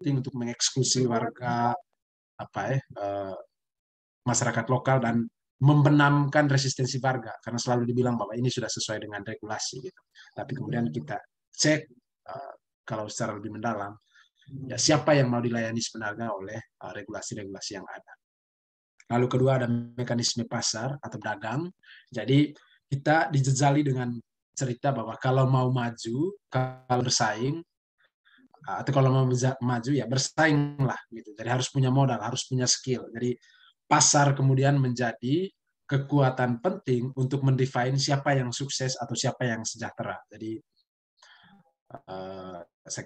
penting untuk mengeksklusi warga masyarakat lokal dan membenamkan resistensi warga karena selalu dibilang bahwa ini sudah sesuai dengan regulasi gitu. Tapi kemudian kita cek kalau secara lebih mendalam ya siapa yang mau dilayani sebenarnya oleh regulasi-regulasi yang ada. Lalu kedua ada mekanisme pasar atau dagang. Jadi kita dijejali dengan cerita bahwa kalau mau maju, kalau bersaing atau kalau mau maju ya bersaing lah gitu. Jadi harus punya modal, harus punya skill. Jadi pasar kemudian menjadi kekuatan penting untuk mendefine siapa yang sukses atau siapa yang sejahtera. Jadi saya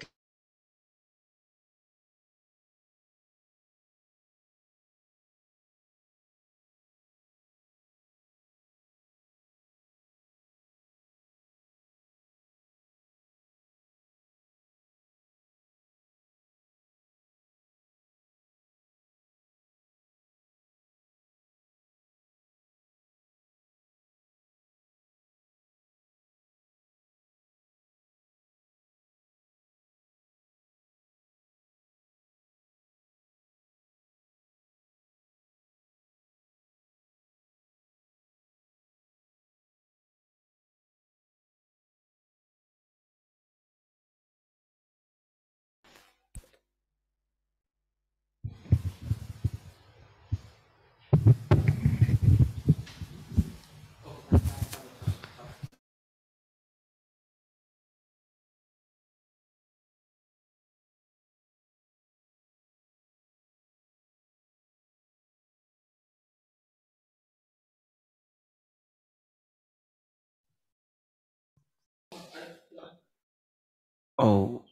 Oh,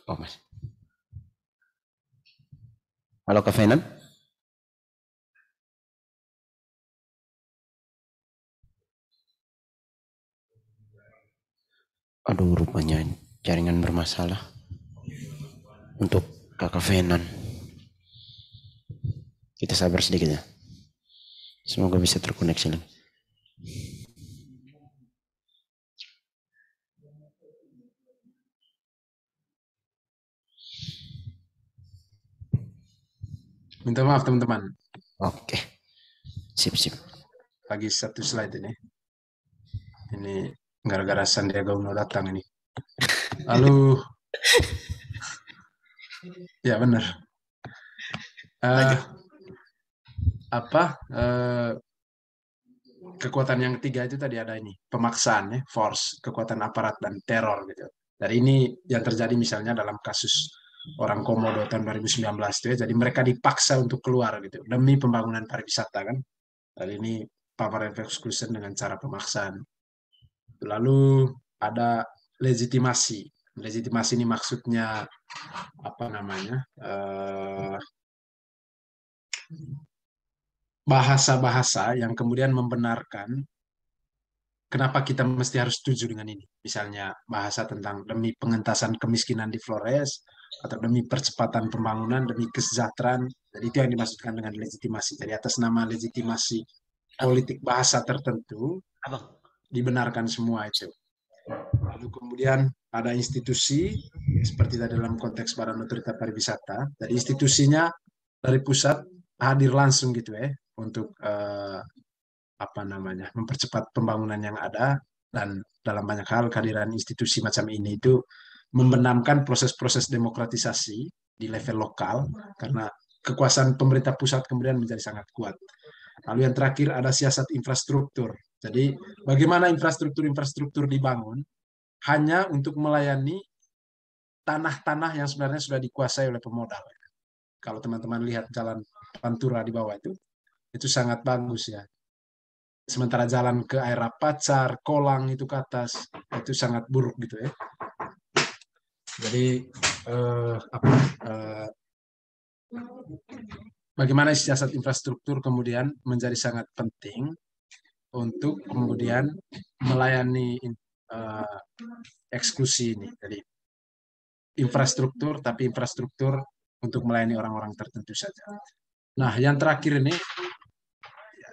oh Mas. Halo Kak Fenan. Aduh, rupanya jaringan bermasalah untuk Kakak Fenan. Kita sabar sedikit ya. Semoga bisa terkoneksi lagi. minta maaf teman-teman. Oke. Sip. Lagi satu slide ini. Ini gara-gara Sandiaga Uno datang ini. Lalu ya benar. Kekuatan yang ketiga itu tadi ada ini pemaksaan ya, force, kekuatan aparat dan teror gitu. Dari ini yang terjadi misalnya dalam kasus orang Komodo tahun 2019 itu ya, jadi mereka dipaksa untuk keluar gitu demi pembangunan pariwisata kan. Dari ini power of exclusion dengan cara pemaksaan. Lalu ada legitimasi. Legitimasi ini maksudnya apa namanya? Bahasa-bahasa yang kemudian membenarkan kenapa kita mesti harus setuju dengan ini. Misalnya bahasa tentang demi pengentasan kemiskinan di Flores, atau demi percepatan pembangunan, demi kesejahteraan. Jadi itu yang dimaksudkan dengan legitimasi. Jadi atas nama legitimasi politik bahasa tertentu, dibenarkan semua itu. Lalu kemudian ada institusi, seperti tadi dalam konteks Badan Otorita Pariwisata. Jadi institusinya dari pusat hadir langsung gitu ya, untuk mempercepat pembangunan yang ada, dan dalam banyak hal kehadiran institusi macam ini itu membenamkan proses-proses demokratisasi di level lokal karena kekuasaan pemerintah pusat kemudian menjadi sangat kuat. Lalu yang terakhir ada siasat infrastruktur. Jadi bagaimana infrastruktur dibangun hanya untuk melayani tanah-tanah yang sebenarnya sudah dikuasai oleh pemodal. Kalau teman-teman lihat jalan Pantura di bawah itu sangat bagus ya. Sementara jalan ke air Pacar, Kolang itu ke atas, itu sangat buruk gitu ya. Jadi bagaimana siasat infrastruktur kemudian menjadi sangat penting untuk kemudian melayani eksklusi ini. Jadi infrastruktur, tapi infrastruktur untuk melayani orang-orang tertentu saja. Nah, yang terakhir ini,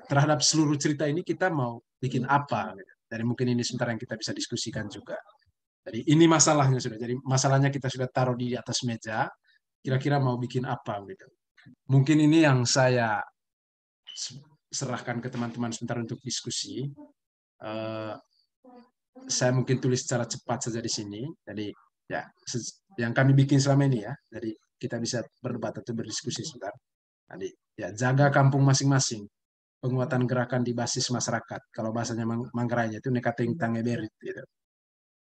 terhadap seluruh cerita ini kita mau bikin apa? Jadi mungkin ini sebentar yang kita bisa diskusikan juga. Jadi ini masalahnya sudah. Jadi masalahnya kita sudah taruh di atas meja. kira-kira mau bikin apa gitu. Mungkin ini yang saya serahkan ke teman-teman sebentar untuk diskusi. Eh, saya mungkin tulis secara cepat saja di sini. Jadi ya yang kami bikin selama ini ya. Jadi kita bisa berdebat atau berdiskusi sebentar. Jadi ya jaga kampung masing-masing. Penguatan gerakan di basis masyarakat. Kalau bahasanya Manggarainya itu nekateng tangeberit gitu.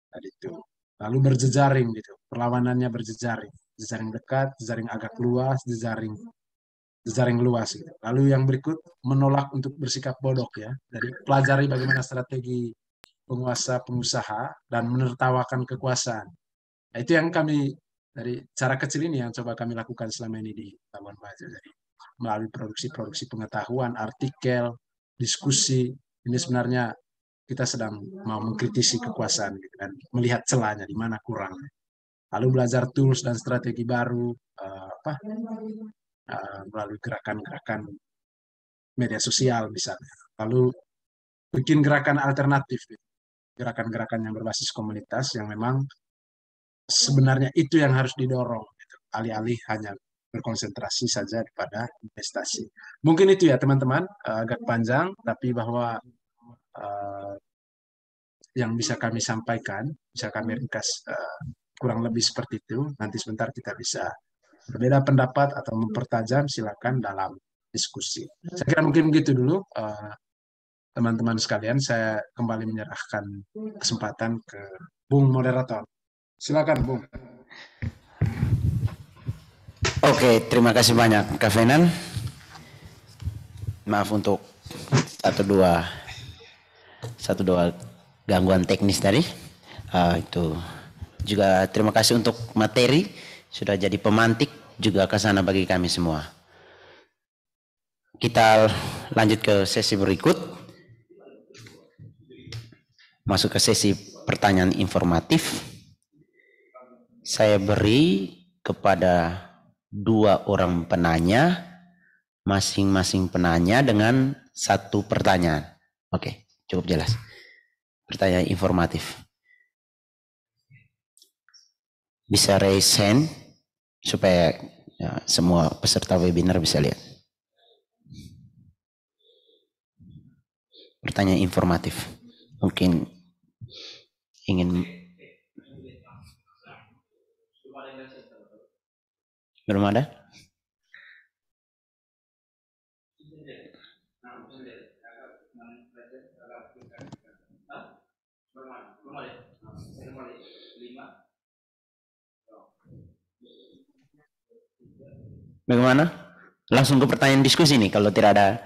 Tadi itu. Lalu berjejaring gitu. Perlawanannya berjejaring. Jejaring dekat, jejaring agak luas, jejaring luas gitu. Lalu yang berikut menolak untuk bersikap bodoh ya. Jadi pelajari bagaimana strategi penguasa pengusaha dan menertawakan kekuasaan. Nah, itu yang kami dari cara kecil ini yang coba kami lakukan selama ini di Labuan Bajo. Jadi melalui produksi-produksi pengetahuan, artikel, diskusi, ini sebenarnya kita sedang mau mengkritisi kekuasaan gitu, dan melihat celahnya di mana kurang. Lalu belajar tools dan strategi baru melalui gerakan-gerakan media sosial misalnya. Lalu bikin gerakan alternatif, gitu. Gerakan-gerakan yang berbasis komunitas yang memang sebenarnya itu yang harus didorong, gitu. Alih-alih hanya berkonsentrasi saja pada investasi. Mungkin itu ya teman-teman, agak panjang, tapi bahwa uh, yang bisa kami sampaikan, bisa kami ringkas kurang lebih seperti itu. Nanti sebentar kita bisa berbeda pendapat atau mempertajam, silakan dalam diskusi. Saya kira mungkin begitu dulu, teman-teman sekalian. Saya kembali menyerahkan kesempatan ke Bung Moderator. Silakan, Bung. Oke, terima kasih banyak Kak Fenan. Maaf untuk satu dua gangguan teknis tadi. Itu juga terima kasih untuk materi sudah jadi pemantik juga ke sana bagi kami semua. Kita lanjut ke sesi berikut. Masuk ke sesi pertanyaan informatif. Saya beri kepada 2 orang penanya, masing-masing penanya dengan 1 pertanyaan. Oke, cukup jelas. Pertanyaan informatif. Bisa raise hand supaya ya, semua peserta webinar bisa lihat. Pertanyaan informatif. Mungkin ingin belum ada? Bagaimana? Langsung ke pertanyaan diskusi nih kalau tidak ada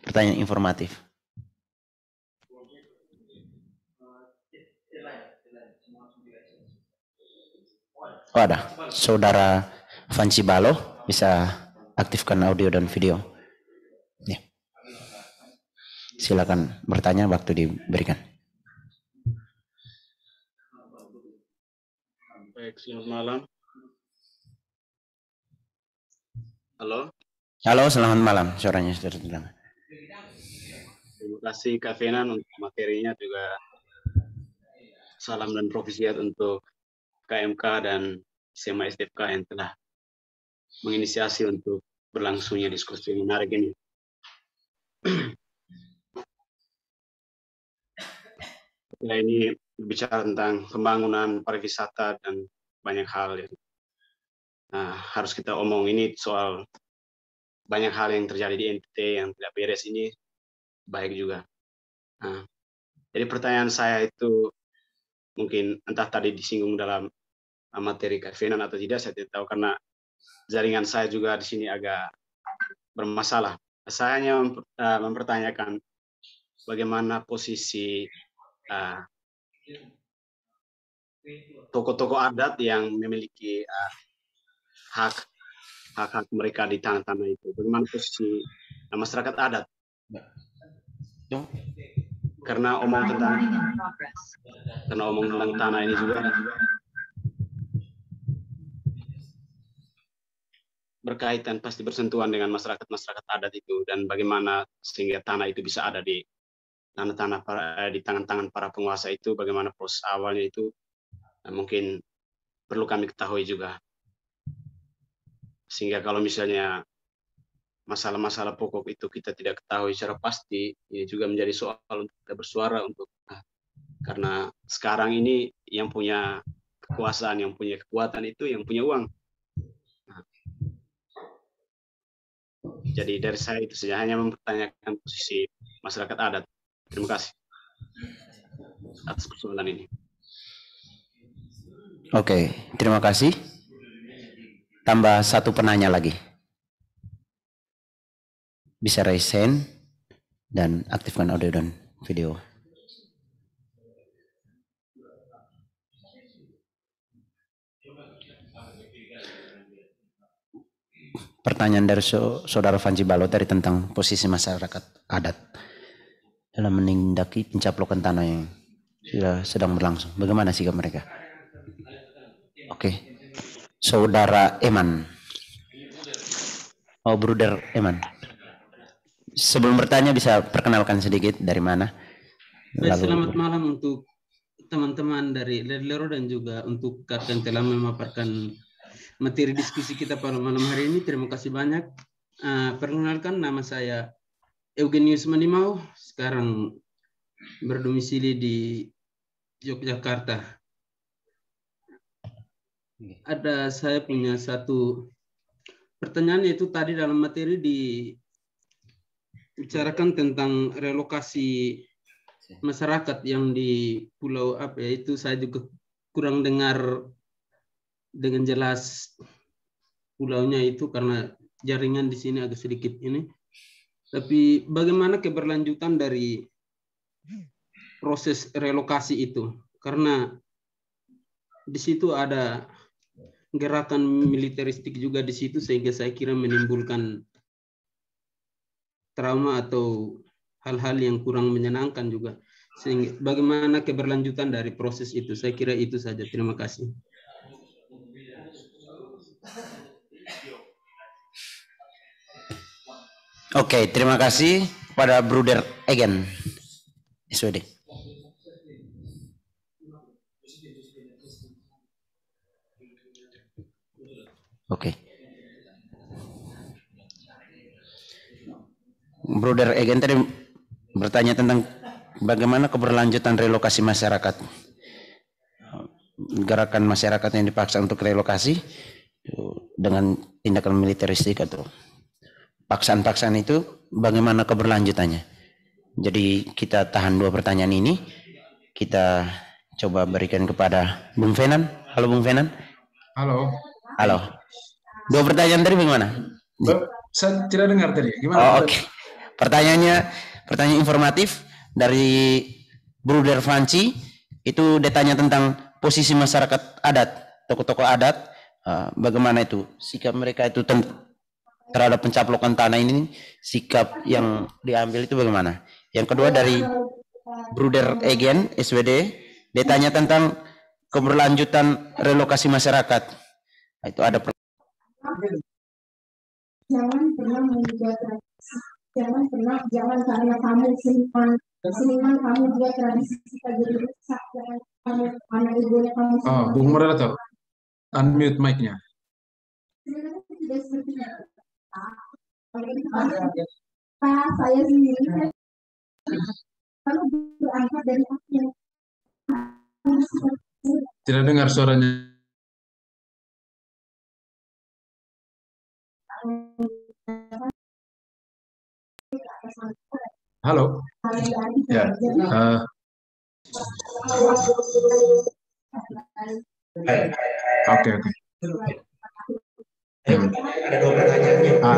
pertanyaan informatif. Oh ada, Saudara Fanci Balo bisa aktifkan audio dan video. Ya. Silakan bertanya, waktu diberikan. Baik, selamat malam. Halo. Halo, selamat malam. Suaranya sudah terdengar. Terima kasih Kak Fenan untuk materinya, juga salam dan provisiat untuk KMK dan SMA SDFK yang telah menginisiasi untuk berlangsungnya diskusi menarik ini. Nah, ini bicara tentang pembangunan pariwisata dan banyak hal yang harus kita omong. Ini soal banyak hal yang terjadi di NTT yang tidak beres ini, baik juga. Nah, jadi pertanyaan saya itu mungkin entah tadi disinggung dalam materi Kak Fenan atau tidak, saya tidak tahu karena jaringan saya juga di sini agak bermasalah. Saya hanya mempertanyakan bagaimana posisi tokoh-tokoh adat yang memiliki hak mereka di tanah-tanah itu. Bagaimana posisi masyarakat adat? Karena omong tentang tanah ini juga berkaitan, pasti bersentuhan dengan masyarakat adat itu, dan bagaimana sehingga tanah itu bisa ada di di tangan-tangan para penguasa itu, bagaimana proses awalnya itu, mungkin perlu kami ketahui juga. Sehingga kalau misalnya masalah-masalah pokok itu kita tidak ketahui secara pasti, ini juga menjadi soal untuk kita bersuara untuk karena sekarang ini yang punya kekuasaan, yang punya kekuatan itu yang punya uang. Jadi dari saya itu saja, hanya mempertanyakan posisi masyarakat adat. Terima kasih atas persoalan ini. Oke, terima kasih. Tambah satu penanya lagi. Bisa raise hand dan aktifkan audio dan video. Pertanyaan dari Saudara Fanji Balotari tentang posisi masyarakat adat dalam menindaki pencaplokan tanah yang sudah sedang berlangsung. Bagaimana sikap mereka? Oke. Saudara Eman. Oh, Bruder Eman. Sebelum bertanya bisa perkenalkan sedikit dari mana? Baik, selamat malam untuk teman-teman dari Lero dan juga untuk Kak yang telah memaparkan materi diskusi kita pada malam hari ini. Terima kasih banyak. Perkenalkan, nama saya Eugenius Manimau, sekarang berdomisili di Yogyakarta. Saya punya satu pertanyaan, yaitu tadi dalam materi dibicarakan tentang relokasi masyarakat yang di pulau apa ya, itu saya juga kurang dengar dengan jelas pulaunya itu karena jaringan di sini agak sedikit ini. Tapi bagaimana keberlanjutan dari proses relokasi itu? Karena di situ ada gerakan militeristik juga di situ, sehingga saya kira menimbulkan trauma atau hal-hal yang kurang menyenangkan juga. Sehingga bagaimana keberlanjutan dari proses itu? Saya kira itu saja. Terima kasih. Oke, terima kasih pada Bruder Egen. SWD. Oke. Bruder Egen tadi bertanya tentang bagaimana keberlanjutan relokasi masyarakat. Gerakan masyarakat yang dipaksa untuk relokasi dengan tindakan militeristik atau paksaan-paksaan itu, bagaimana keberlanjutannya. Jadi kita tahan dua pertanyaan ini, kita coba berikan kepada Bung Fenan. Halo Bung Fenan. Halo. Halo. Dua pertanyaan tadi bagaimana? Saya tidak dengar tadi. Gimana? Oh, oke. Pertanyaan informatif dari Bruder Fanci, itu ditanya tentang posisi masyarakat adat, tokoh-tokoh adat, bagaimana itu sikap mereka itu terhadap pencaplokan tanah ini, sikap yang diambil itu bagaimana. Yang kedua dari Bruder Egen SWD, ditanya tentang keberlanjutan relokasi masyarakat. Itu ada jangan pernah membuat tradisi, jangan karena kamu seniman kamu juga tradisi kita jadi rusak, jangan kamu anak ibu kamu. Oh, Bung Moderator, unmute mic-nya. Tidak seperti itu. Saya sendiri kalau berangkat dari apa yang tidak dengar suaranya. Halo. Ya. Oke.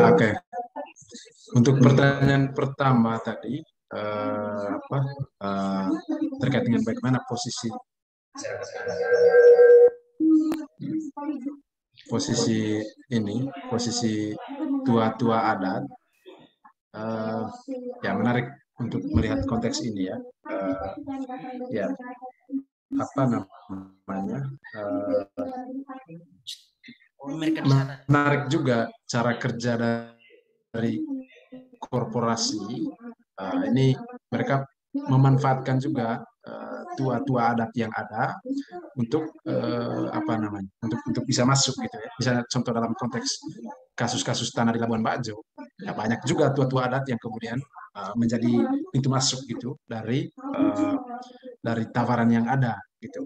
Oke. Untuk pertanyaan pertama tadi, terkait dengan bagaimana posisi tua-tua adat, ya menarik untuk melihat konteks ini ya. Ya, apa namanya? Menarik juga cara kerja dari korporasi. Ini mereka memanfaatkan juga tua-tua adat yang ada untuk untuk bisa masuk gitu ya. Misalnya contoh dalam konteks kasus-kasus tanah di Labuan Bajo, ya banyak juga tua-tua adat yang kemudian menjadi pintu masuk gitu dari tawaran yang ada gitu.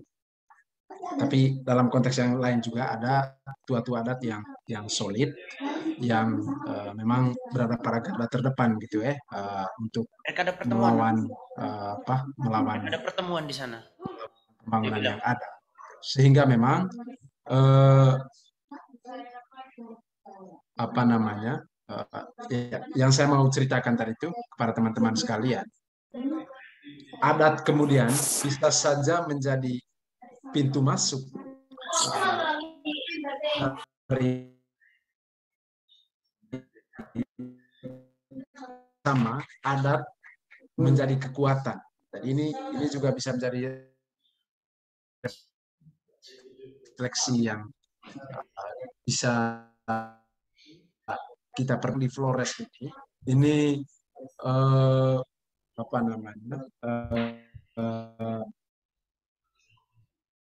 Tapi dalam konteks yang lain juga ada tua-tua adat yang solid, yang memang berada pada garda terdepan gitu ya, untuk melawan ada pertemuan di sana pembangunan yang ada. Sehingga memang yang saya mau ceritakan tadi itu kepada teman-teman sekalian, adat kemudian bisa saja menjadi pintu masuk dari sama adat menjadi kekuatan. Dan ini juga bisa menjadi refleksi yang bisa kita perlu di Flores ini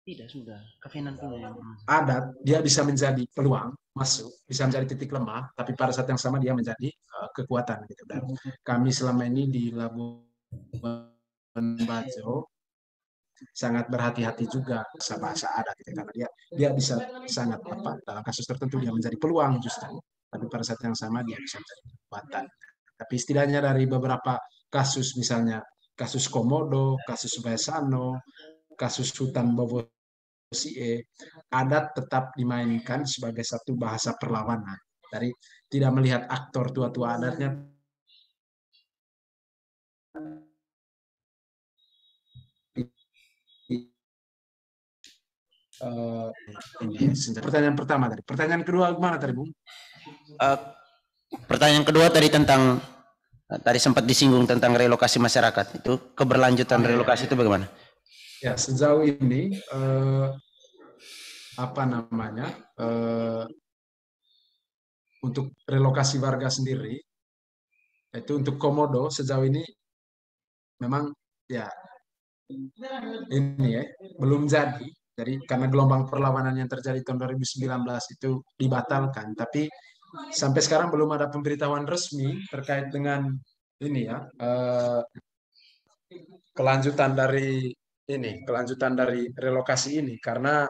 tidak sudah kafeinan punya adat dia bisa menjadi peluang masuk, bisa menjadi titik lemah, tapi pada saat yang sama dia menjadi kekuatan gitu. Dan kami selama ini di Labuan Bajo sangat berhati-hati juga bahasa adat gitu, karena dia bisa sangat dalam kasus tertentu dia menjadi peluang justru, tapi pada saat yang sama dia bisa menjadi kekuatan. Tapi setidaknya dari beberapa kasus, misalnya kasus Komodo, kasus Baesano, kasus hutan Bobo Sie, adat tetap dimainkan sebagai satu bahasa perlawanan. Dari tidak melihat aktor tua-tua adatnya, pertanyaan pertama tadi. Pertanyaan kedua gimana tadi, Bung? Pertanyaan kedua tadi tentang tadi sempat disinggung tentang relokasi masyarakat. Itu keberlanjutan relokasi itu bagaimana? Ya, sejauh ini untuk relokasi warga sendiri, itu untuk Komodo sejauh ini memang ya ini ya belum jadi. Jadi karena gelombang perlawanan yang terjadi tahun 2019 itu dibatalkan, tapi sampai sekarang belum ada pemberitahuan resmi terkait dengan ini ya, kelanjutan dari relokasi ini, karena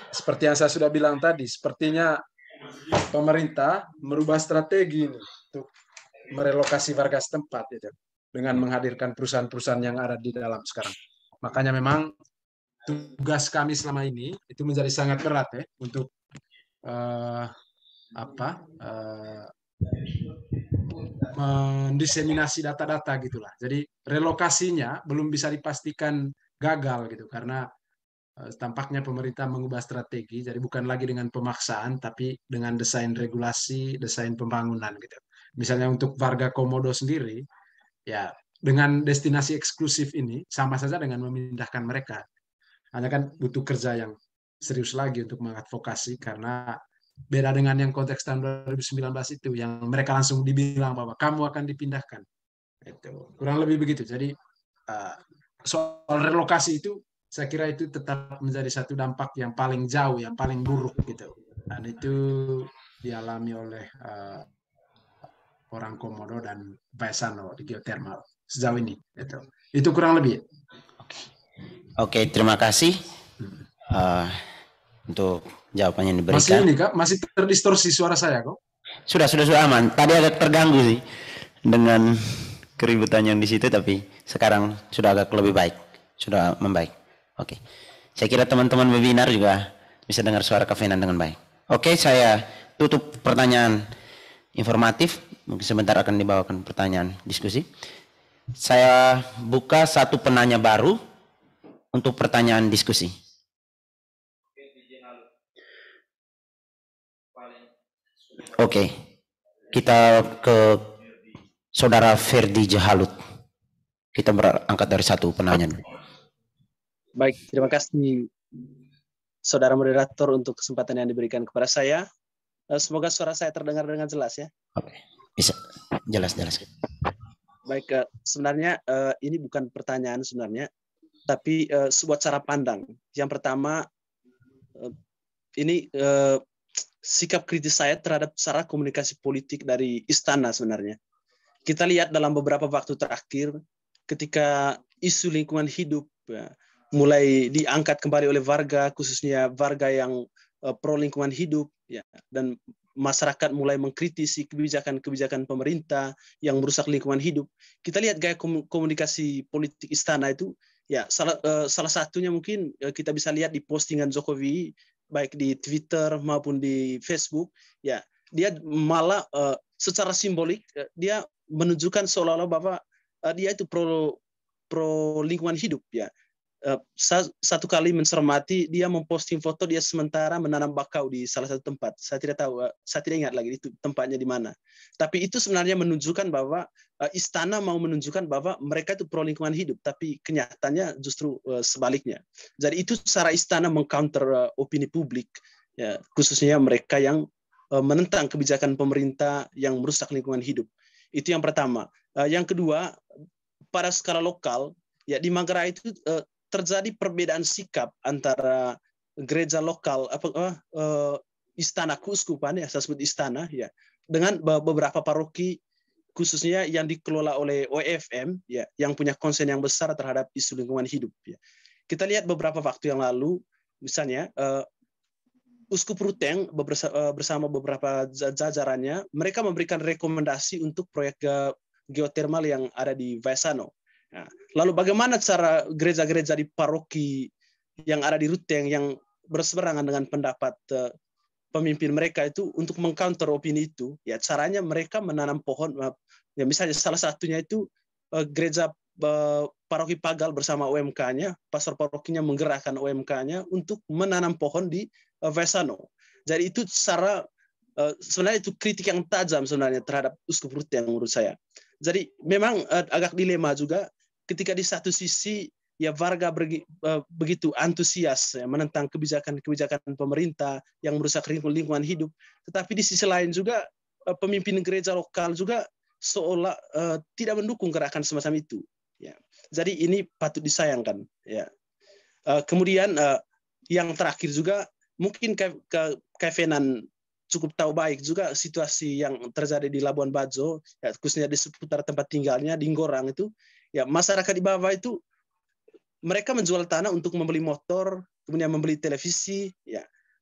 seperti yang saya sudah bilang tadi, sepertinya pemerintah merubah strategi ini untuk merelokasi warga setempat gitu, dengan menghadirkan perusahaan-perusahaan yang ada di dalam sekarang. Makanya memang tugas kami selama ini itu menjadi sangat berat ya, untuk mendiseminasi data-data gitulah. Jadi relokasinya belum bisa dipastikan gagal gitu, karena tampaknya pemerintah mengubah strategi. Jadi bukan lagi dengan pemaksaan, tapi dengan desain regulasi, desain pembangunan gitu. Misalnya untuk warga Komodo sendiri, ya dengan destinasi eksklusif ini sama saja dengan memindahkan mereka. Hanya kan butuh kerja yang serius lagi untuk mengadvokasi, karena beda dengan yang konteks tahun 2019 itu, yang mereka langsung dibilang bahwa kamu akan dipindahkan. Itu kurang lebih begitu. Jadi soal relokasi itu saya kira itu tetap menjadi satu dampak yang paling jauh, yang paling buruk gitu. Dan itu dialami oleh orang Komodo dan Baesano di geothermal sejauh ini. Itu kurang lebih. Oke, terima kasih untuk jawabannya yang diberikan. Masih ini Kak, masih terdistorsi suara saya kok? Sudah aman. Tadi agak terganggu sih dengan keributan yang di situ, tapi sekarang sudah agak lebih baik, sudah membaik. Oke, saya kira teman-teman webinar juga bisa dengar suara kafeinan dengan baik. Oke, saya tutup pertanyaan informatif. Mungkin sebentar akan dibawakan pertanyaan diskusi. Saya buka satu penanya baru untuk pertanyaan diskusi. Oke, kita ke Saudara Ferdi Jahalut. Kita berangkat dari satu penanya. Baik, terima kasih Saudara Moderator untuk kesempatan yang diberikan kepada saya. Semoga suara saya terdengar dengan jelas ya. Oke, bisa jelas. Baik, sebenarnya ini bukan pertanyaan sebenarnya, tapi sebuah cara pandang. Yang pertama, ini sikap kritis saya terhadap cara komunikasi politik dari istana sebenarnya. Kita lihat dalam beberapa waktu terakhir, ketika isu lingkungan hidup mulai diangkat kembali oleh warga, khususnya warga yang pro lingkungan hidup, dan masyarakat mulai mengkritisi kebijakan-kebijakan pemerintah yang merusak lingkungan hidup. Kita lihat gaya komunikasi politik istana itu, salah satunya mungkin kita bisa lihat di postingan Jokowi, baik di Twitter maupun di Facebook, dia malah secara simbolik dia menunjukkan seolah-olah bahwa dia itu pro lingkungan hidup, satu kali mencermati, dia memposting foto dia sementara menanam bakau di salah satu tempat. Saya tidak tahu, saya tidak ingat lagi itu tempatnya di mana. Tapi itu sebenarnya menunjukkan bahwa istana mau menunjukkan bahwa mereka itu pro lingkungan hidup, tapi kenyataannya justru sebaliknya. Jadi itu cara istana mengcounter opini publik, khususnya mereka yang menentang kebijakan pemerintah yang merusak lingkungan hidup. Itu yang pertama. Yang kedua, pada skala lokal, di Manggarai itu terjadi perbedaan sikap antara gereja lokal, istana keuskupan, saya sebut istana, dengan beberapa paroki, khususnya yang dikelola oleh OFM, yang punya konsen yang besar terhadap isu lingkungan hidup. Kita lihat beberapa waktu yang lalu, misalnya Uskup Ruteng bersama beberapa jajarannya, mereka memberikan rekomendasi untuk proyek geotermal yang ada di Vaisano. Lalu bagaimana cara gereja-gereja di paroki yang ada di Ruteng yang berseberangan dengan pendapat pemimpin mereka itu untuk mengcounter opini itu? Caranya mereka menanam pohon. Misalnya salah satunya itu gereja paroki Pagal bersama OMK-nya, pastor parokinya menggerakkan OMK-nya untuk menanam pohon di Vaisano. Jadi itu sebenarnya itu kritik yang tajam sebenarnya terhadap Uskup Ruteng menurut saya. Jadi memang agak dilema juga ketika di satu sisi warga begitu antusias menentang kebijakan-kebijakan pemerintah yang merusak lingkungan hidup, tetapi di sisi lain juga pemimpin gereja lokal juga seolah tidak mendukung gerakan semacam itu. Jadi ini patut disayangkan. Kemudian yang terakhir juga mungkin Kevenan cukup tahu baik juga situasi yang terjadi di Labuan Bajo, khususnya di seputar tempat tinggalnya di Ngorang itu. Masyarakat di bawah itu mereka menjual tanah untuk membeli motor, kemudian membeli televisi,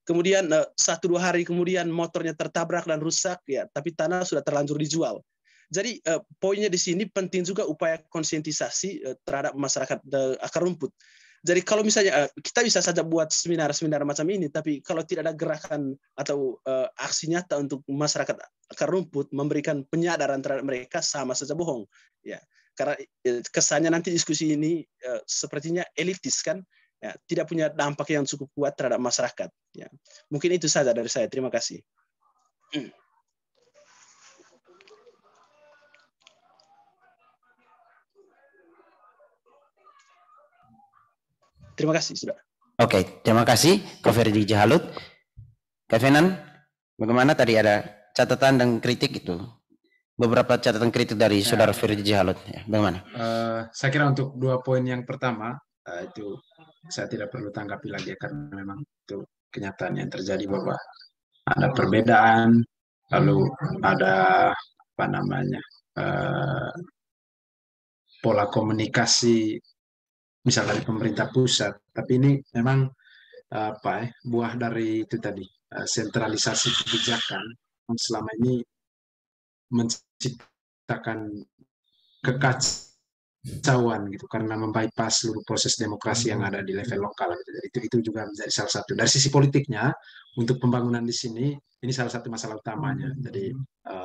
kemudian 1-2 hari kemudian motornya tertabrak dan rusak, tapi tanah sudah terlanjur dijual. Jadi poinnya di sini penting juga upaya konsientisasi terhadap masyarakat akar rumput. Jadi kalau misalnya kita bisa saja buat seminar-seminar macam ini, tapi kalau tidak ada gerakan atau aksi nyata untuk masyarakat akar rumput memberikan penyadaran terhadap mereka, sama saja bohong. Karena kesannya nanti diskusi ini sepertinya elitis kan, tidak punya dampak yang cukup kuat terhadap masyarakat. Mungkin itu saja dari saya. Terima kasih. Terima kasih, sudah. Oke, terima kasih Kak Ferdi Jahalut. Kak Venan, bagaimana tadi ada catatan dan kritik itu? Beberapa catatan kritik dari Saudara Ferdi Jahalut. Bagaimana? Saya kira untuk 2 poin yang pertama, itu saya tidak perlu tanggapi lagi karena memang itu kenyataan yang terjadi bahwa ada perbedaan, lalu ada pola komunikasi misal dari pemerintah pusat, tapi ini memang buah dari itu tadi, sentralisasi kebijakan yang selama ini menciptakan kekacauan gitu karena membypass seluruh proses demokrasi yang ada di level lokal gitu. Jadi itu juga menjadi salah satu dari sisi politiknya untuk pembangunan di sini, ini salah satu masalah utamanya. Jadi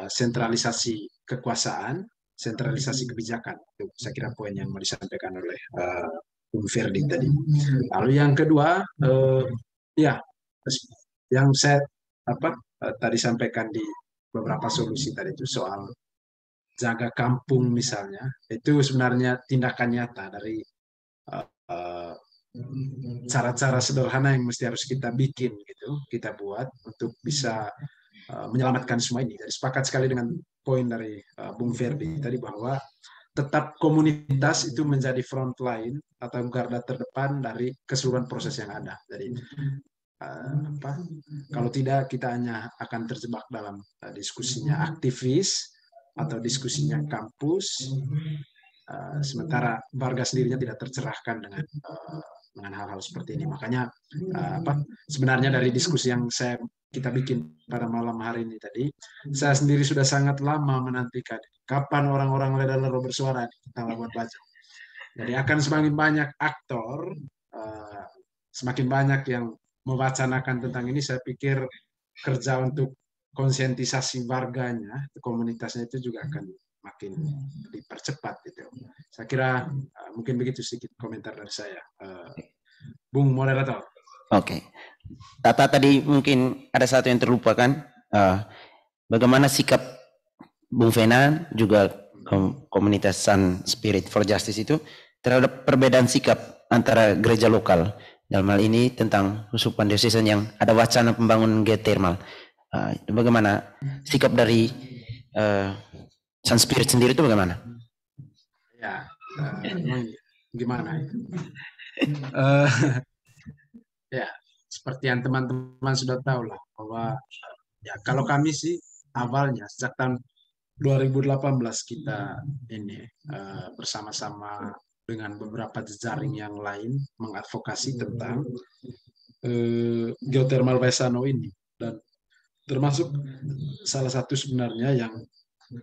sentralisasi kekuasaan, sentralisasi kebijakan, itu saya kira poin yang mau disampaikan oleh Bung Ferdi tadi. Lalu yang kedua, yang saya tadi sampaikan di beberapa solusi tadi itu soal jaga kampung misalnya, itu sebenarnya tindakan nyata dari cara-cara sederhana yang mesti harus kita bikin gitu, kita buat untuk bisa menyelamatkan semua ini. Jadi sepakat sekali dengan poin dari Bung Ferdi tadi bahwa tetap komunitas itu menjadi front line atau garda terdepan dari keseluruhan proses yang ada. Jadi Kalau tidak kita hanya akan terjebak dalam diskusinya aktivis atau diskusinya kampus, sementara warga sendirinya tidak tercerahkan dengan hal-hal seperti ini. Makanya sebenarnya dari diskusi yang kita bikin pada malam hari ini tadi, saya sendiri sudah sangat lama menantikan kapan orang-orang Ledalero bersuara di kita Labuan Bajo. Jadi akan semakin banyak aktor, semakin banyak yang mewacanakan tentang ini. Saya pikir kerja untuk konsientisasi warganya, komunitasnya itu juga akan makin dipercepat gitu. Saya kira mungkin begitu sedikit komentar dari saya, Bung Moderator. Oke. Tata tadi mungkin ada satu yang terlupakan, bagaimana sikap Bung Fenan juga komunitas Sun Spirit for Justice itu terhadap perbedaan sikap antara gereja lokal dalam hal ini tentang Uskupan Diocesan yang ada wacana pembangunan geothermal. Bagaimana sikap dari Sun Spirit sendiri itu bagaimana? Ya, gimana? Ya, seperti yang teman-teman sudah tahu lah bahwa ya kalau kami sih awalnya sejak tahun 2018 kita ini bersama-sama dengan beberapa jejaring yang lain mengadvokasi tentang geothermal Paesano ini, dan termasuk salah satu sebenarnya yang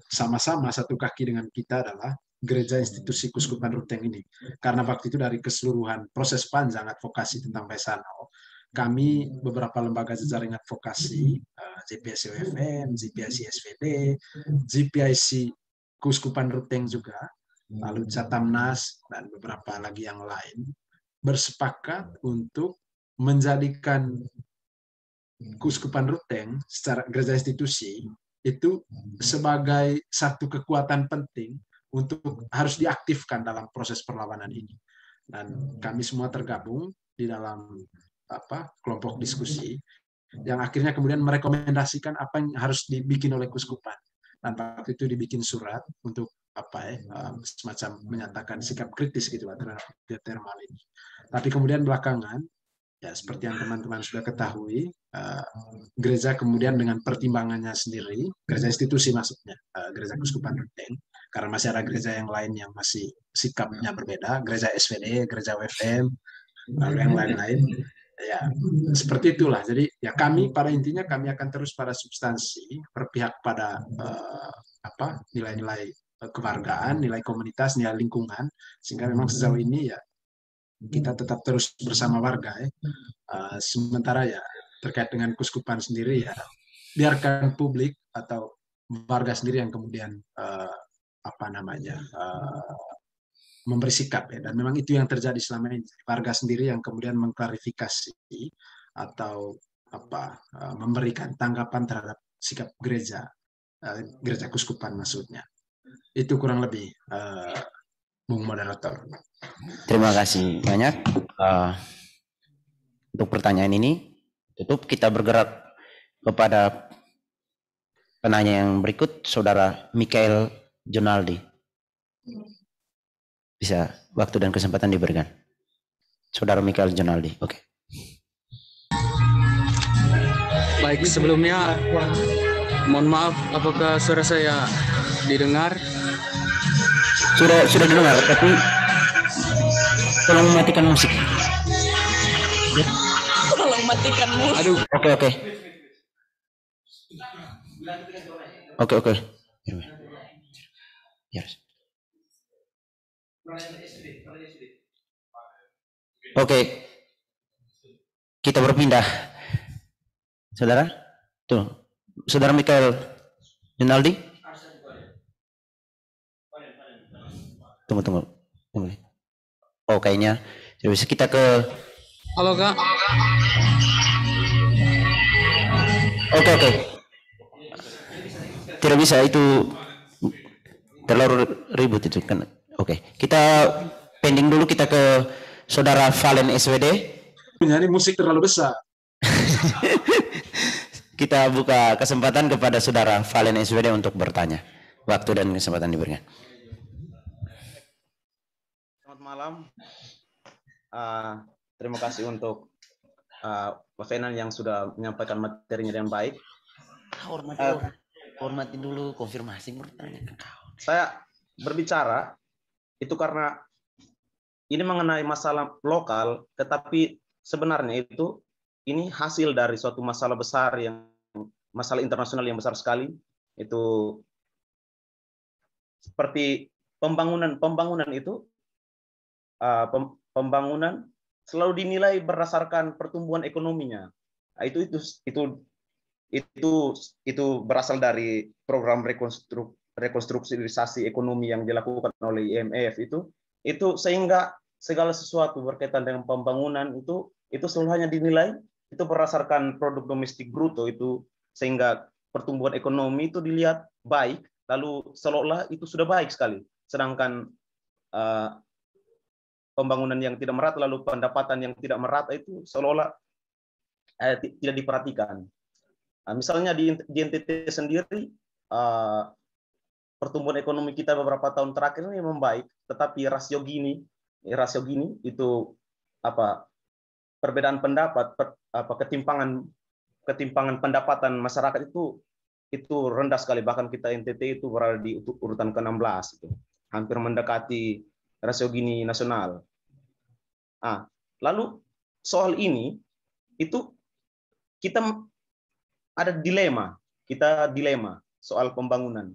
sama-sama satu kaki dengan kita adalah Gereja Institusi Kuskupan Ruteng ini. Karena waktu itu dari keseluruhan proses panjang advokasi tentang Paesano, kami beberapa lembaga jejaring advokasi, JPSC-UFM, JPIC-SVD, JPIC Kuskupan Ruteng juga, lalu Catamnas, dan beberapa lagi yang lain, bersepakat untuk menjadikan Kuskupan Ruteng secara gereja institusi itu sebagai satu kekuatan penting untuk harus diaktifkan dalam proses perlawanan ini. Dan kami semua tergabung di dalam kelompok diskusi yang akhirnya kemudian merekomendasikan apa yang harus dibikin oleh Kuskupan. Dan waktu itu dibikin surat untuk semacam menyatakan sikap kritis gitu terhadap geothermal ini. Tapi kemudian belakangan, ya seperti yang teman-teman sudah ketahui, gereja kemudian dengan pertimbangannya sendiri, gereja institusi maksudnya, gereja Kuskupan Ruteng, karena masih ada gereja yang lain yang masih sikapnya berbeda, gereja SVD, gereja UFM, lalu yang lain-lain, ya seperti itulah. Jadi ya kami pada intinya kami akan terus pada substansi, berpihak pada nilai-nilai kewargaan, nilai komunitas, nilai lingkungan, sehingga memang sejauh ini ya kita tetap terus bersama warga ya. Sementara ya terkait dengan Kuskupan sendiri ya biarkan publik atau warga sendiri yang kemudian memberi sikap ya, dan memang itu yang terjadi selama ini, warga sendiri yang kemudian mengklarifikasi atau memberikan tanggapan terhadap sikap gereja Kuskupan maksudnya. Itu kurang lebih Bung Moderator. Terima kasih banyak untuk pertanyaan ini. Tutup, kita bergerak kepada penanya yang berikut, Saudara Mikael Jonaldi. Bisa waktu dan kesempatan diberikan. Saudara Mikael Jonaldi. Oke. Baik, sebelumnya mohon maaf apakah suara saya didengar? Sudah didengar, tapi tolong matikan musik. Tolong matikan musik. Aduh. Oke. Yes. Oke. Kita berpindah. Saudara? Tuh. Saudara Mikael Jonaldi? Tunggu. Oh, kayaknya bisa kita ke. Halo, Kak. Oke. Tidak bisa, itu terlalu ribut itu kan. Oke. Kita pending dulu, kita ke Saudara Valen SWD. Ini musik terlalu besar. Kita buka kesempatan kepada Saudara Valen SWD untuk bertanya. Waktu dan kesempatan diberikan. Selamat malam. Terima kasih untuk Pak Fenan yang sudah menyampaikan materinya dengan baik. Hormati dulu, konfirmasi bertanya ke kau. Saya berbicara itu karena ini mengenai masalah lokal, tetapi sebenarnya ini hasil dari suatu masalah besar, masalah internasional yang besar sekali. Itu seperti pembangunan itu, pembangunan selalu dinilai berdasarkan pertumbuhan ekonominya. Nah, itu berasal dari program rekonstruksiisasi ekonomi yang dilakukan oleh IMF itu sehingga segala sesuatu berkaitan dengan pembangunan itu selalu hanya dinilai itu berdasarkan produk domestik bruto itu, sehingga pertumbuhan ekonomi itu dilihat baik, lalu seolah-olah itu sudah baik sekali, sedangkan pembangunan yang tidak merata lalu pendapatan yang tidak merata itu seolah-olah tidak diperhatikan. Misalnya di NTT sendiri, pertumbuhan ekonomi kita beberapa tahun terakhir ini membaik, tetapi rasio Gini itu perbedaan pendapat, ketimpangan pendapatan masyarakat itu rendah sekali. Bahkan kita NTT itu berada di urutan ke-16, itu hampir mendekati rasio Gini nasional. Lalu soal ini itu kita ada dilema soal pembangunan.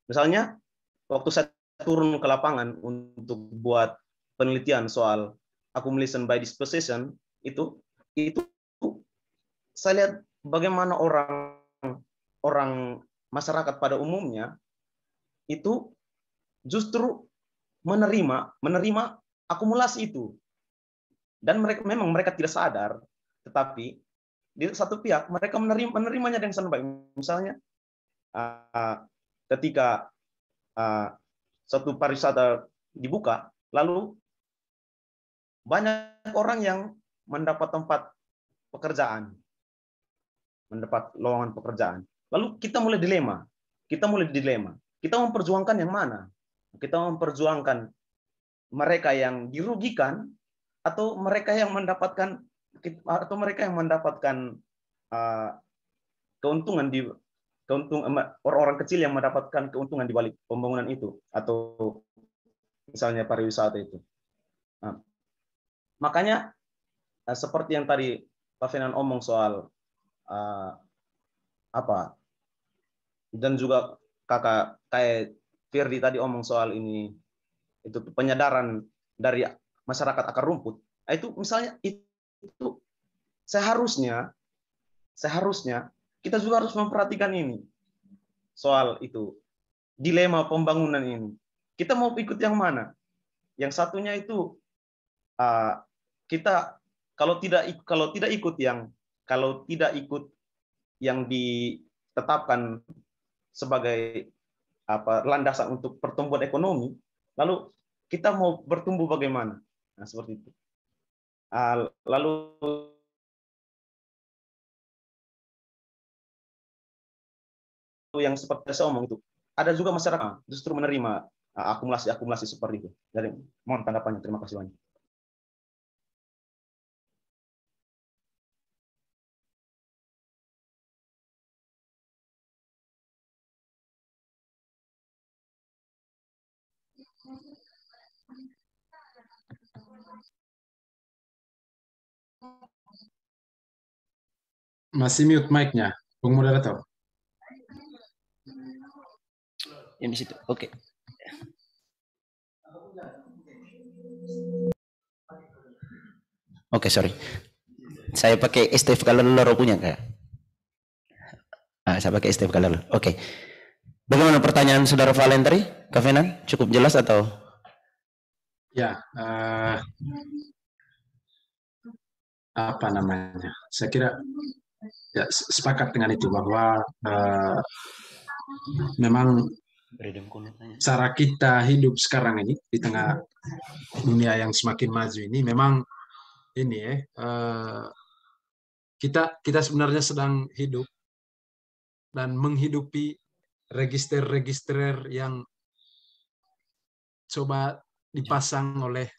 Misalnya, waktu saya turun ke lapangan untuk buat penelitian soal accumulation by dispossession, itu saya lihat bagaimana orang masyarakat pada umumnya itu justru menerima akumulasi itu. Dan mereka tidak sadar, tetapi di satu pihak mereka menerimanya dengan sangat baik. Misalnya ketika suatu pariwisata dibuka, lalu banyak orang yang mendapat tempat pekerjaan, mendapat lowongan pekerjaan. Lalu kita mulai dilema. Kita memperjuangkan yang mana? Kita memperjuangkan mereka yang dirugikan atau mereka yang mendapatkan keuntungan orang-orang kecil yang mendapatkan keuntungan di balik pembangunan itu, atau misalnya pariwisata itu. Makanya seperti yang tadi Pak Fenan omong soal dan juga kayak Firdi tadi omong soal ini, itu penyadaran dari masyarakat akar rumput. Itu misalnya itu seharusnya kita juga harus memperhatikan ini soal itu dilema pembangunan ini. Kita mau ikut yang mana? Yang satunya itu kita kalau tidak ikut yang ditetapkan sebagai landasan untuk pertumbuhan ekonomi, lalu kita mau bertumbuh bagaimana? Nah, seperti itu. Lalu yang seperti saya omong itu, ada juga masyarakat justru menerima akumulasi seperti itu. Jadi mohon tanggapannya. Terima kasih banyak. Masih mute mic-nya, Bung Moderator. Yang di situ. Oke. Oke, sorry. Saya pakai Steve Kalelo punya kayak. Saya pakai Steve Kalelo. Oke. Bagaimana pertanyaan Saudara Valen tadi? Kak Fenan, cukup jelas atau? Ya, apa namanya? Saya kira ya sepakat dengan itu bahwa memang cara kita hidup sekarang ini di tengah dunia yang semakin maju ini memang ini kita sebenarnya sedang hidup dan menghidupi register-register yang coba dipasang oleh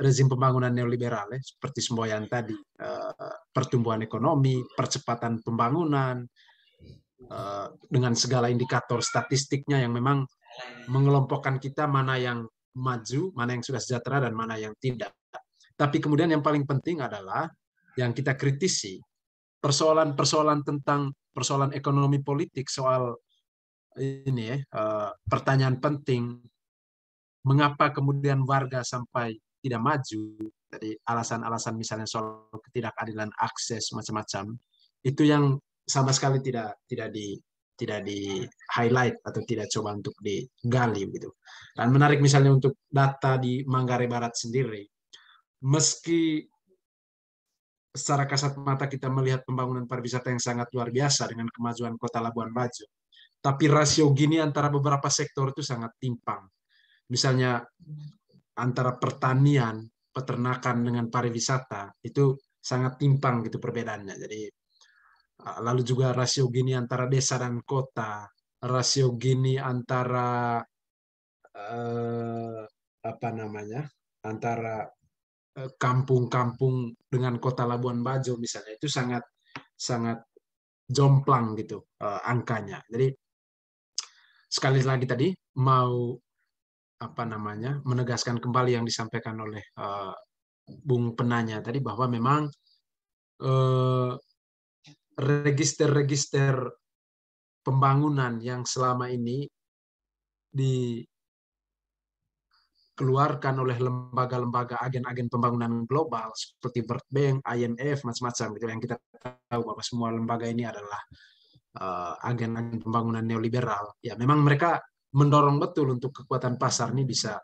rezim pembangunan neoliberal seperti semboyan tadi, pertumbuhan ekonomi, percepatan pembangunan dengan segala indikator statistiknya yang memang mengelompokkan kita mana yang maju, mana yang sudah sejahtera dan mana yang tidak. Tapi kemudian yang paling penting adalah yang kita kritisi persoalan-persoalan tentang persoalan ekonomi politik, soal ini pertanyaan penting, mengapa kemudian warga sampai tidak maju, jadi alasan-alasan misalnya soal ketidakadilan akses macam-macam, itu yang sama sekali tidak di highlight atau tidak coba untuk digali gitu. Dan menarik misalnya untuk data di Manggarai Barat sendiri, meski secara kasat mata kita melihat pembangunan pariwisata yang sangat luar biasa dengan kemajuan Kota Labuan Bajo, tapi rasio Gini antara beberapa sektor itu sangat timpang. Misalnya antara pertanian, peternakan dengan pariwisata itu sangat timpang gitu perbedaannya. Jadi lalu juga rasio Gini antara desa dan kota, rasio Gini antara antara kampung-kampung dengan Kota Labuan Bajo misalnya, itu sangat jomplang gitu angkanya. Jadi sekali lagi tadi mau menegaskan kembali yang disampaikan oleh Bung penanya tadi, bahwa memang register-register pembangunan yang selama ini dikeluarkan oleh lembaga-lembaga agen-agen pembangunan global seperti World Bank, IMF, macam-macam gitu, yang kita tahu bahwa semua lembaga ini adalah agen-agen pembangunan neoliberal. Ya, memang mereka mendorong betul untuk kekuatan pasar ini bisa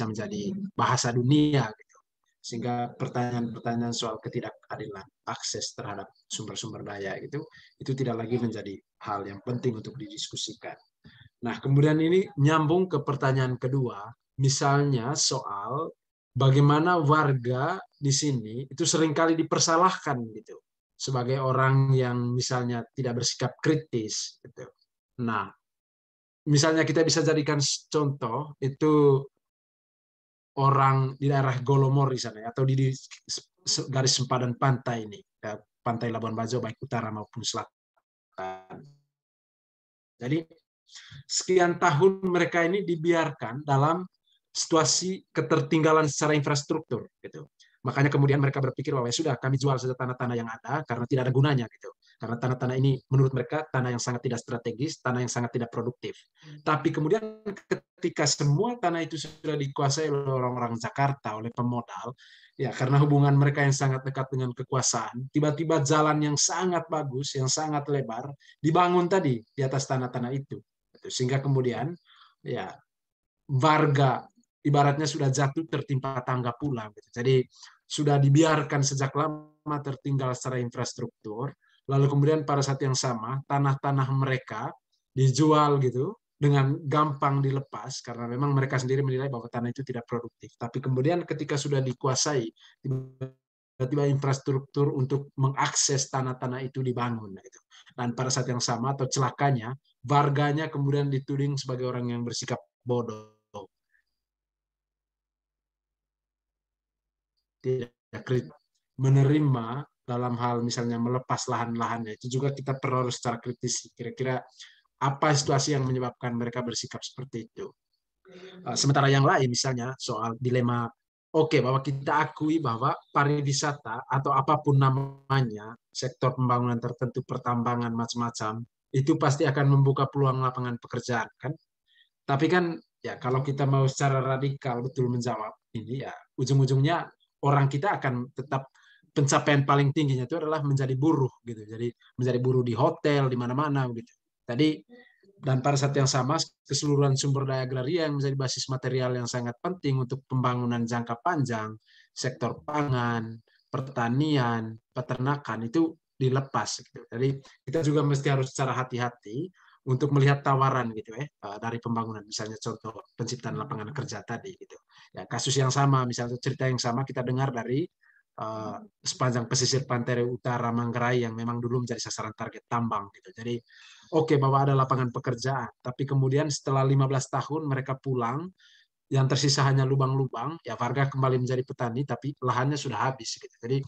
menjadi bahasa dunia gitu. Sehingga pertanyaan-pertanyaan soal ketidakadilan akses terhadap sumber-sumber daya itu tidak lagi menjadi hal yang penting untuk didiskusikan. Nah, kemudian ini nyambung ke pertanyaan kedua, misalnya soal bagaimana warga di sini itu seringkali dipersalahkan gitu sebagai orang yang misalnya tidak bersikap kritis gitu. Nah, misalnya kita bisa jadikan contoh itu orang di daerah Golomor di sana, atau di garis sempadan pantai ini, pantai Labuan Bajo baik utara maupun selatan. Jadi sekian tahun mereka ini dibiarkan dalam situasi ketertinggalan secara infrastruktur gitu. Makanya kemudian mereka berpikir bahwa sudah, kami jual saja tanah-tanah yang ada karena tidak ada gunanya gitu. Karena tanah-tanah ini menurut mereka tanah yang sangat tidak strategis, tanah yang sangat tidak produktif. Tapi kemudian ketika semua tanah itu sudah dikuasai oleh orang-orang Jakarta, oleh pemodal, ya karena hubungan mereka yang sangat dekat dengan kekuasaan, tiba-tiba jalan yang sangat bagus, yang sangat lebar dibangun tadi di atas tanah-tanah itu. Sehingga kemudian ya warga ibaratnya sudah jatuh tertimpa tangga pula gitu. Jadi sudah dibiarkan sejak lama tertinggal secara infrastruktur, lalu kemudian pada saat yang sama tanah-tanah mereka dijual gitu dengan gampang dilepas karena memang mereka sendiri menilai bahwa tanah itu tidak produktif. Tapi kemudian ketika sudah dikuasai, tiba-tiba infrastruktur untuk mengakses tanah-tanah itu dibangun gitu. Dan pada saat yang sama atau celakanya, warganya kemudian dituding sebagai orang yang bersikap bodoh, tidak kritis, menerima dalam hal misalnya melepas lahan-lahannya. Itu juga kita perlu harus secara kritis, kira-kira apa situasi yang menyebabkan mereka bersikap seperti itu. Sementara yang lain misalnya soal dilema, bahwa kita akui bahwa pariwisata atau apapun namanya, sektor pembangunan tertentu, pertambangan macam-macam, itu pasti akan membuka peluang lapangan pekerjaan kan. Tapi kan ya kalau kita mau secara radikal betul menjawab ini, ya ujung-ujungnya orang kita akan tetap pencapaian paling tingginya itu adalah menjadi buruh gitu. Jadi menjadi buruh di hotel, di mana-mana gitu. Tadi dan pada saat yang sama keseluruhan sumber daya agraria yang menjadi basis material yang sangat penting untuk pembangunan jangka panjang, sektor pangan, pertanian, peternakan itu dilepas gitu. Jadi kita juga mesti harus secara hati-hati untuk melihat tawaran gitu dari pembangunan, misalnya contoh penciptaan lapangan kerja tadi gitu. Ya, kasus yang sama, misalnya cerita yang sama kita dengar dari sepanjang pesisir pantai utara Manggarai yang memang dulu menjadi sasaran target tambang gitu. Jadi bahwa ada lapangan pekerjaan, tapi kemudian setelah 15 tahun mereka pulang yang tersisa hanya lubang-lubang, ya warga kembali menjadi petani, tapi lahannya sudah habis. Gitu. Jadi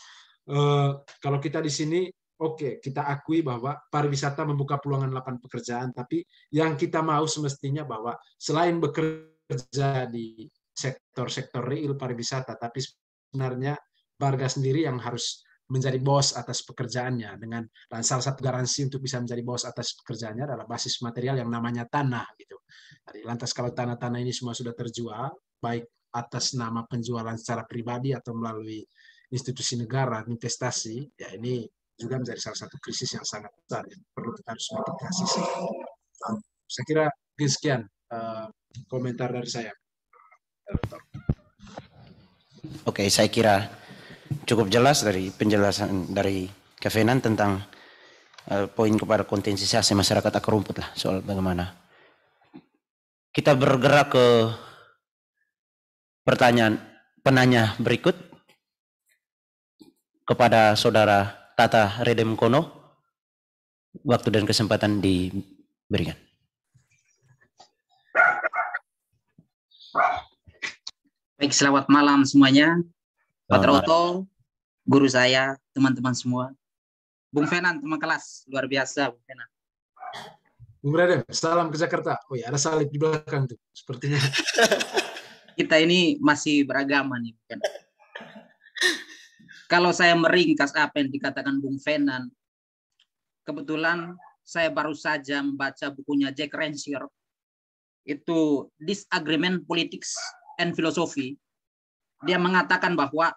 kalau kita di sini, oke, kita akui bahwa pariwisata membuka peluang lapangan pekerjaan, tapi yang kita mau semestinya bahwa selain bekerja di sektor-sektor real pariwisata, tapi sebenarnya warga sendiri yang harus menjadi bos atas pekerjaannya, dengan dan salah satu garansi untuk bisa menjadi bos atas pekerjaannya adalah basis material yang namanya tanah gitu. Jadi, lantas kalau tanah-tanah ini semua sudah terjual, baik atas nama penjualan secara pribadi atau melalui institusi negara, investasi, ya ini juga menjadi salah satu krisis yang sangat besar yang perlu kita harus mitigasi. Saya kira sekian komentar dari saya. Oke, saya kira cukup jelas dari penjelasan dari Kevenan tentang poin kepada konsentrasi masyarakat akar rumput lah soal bagaimana. Kita bergerak ke pertanyaan penanya berikut kepada Saudara Tata Redemkono. Waktu dan kesempatan diberikan. Baik, selamat malam semuanya. Pak Troto, guru saya, teman-teman semua. Bung Fenan, teman kelas, luar biasa Bung Fenan. Bung Radem, salam ke Jakarta. Oh ya, ada salib di belakang tuh, sepertinya. Kita ini masih beragama nih. Kalau saya meringkas apa yang dikatakan Bung Fenan, kebetulan saya baru saja membaca bukunya Jack Rancière, itu Disagreement, Politics, and Philosophy. Dia mengatakan bahwa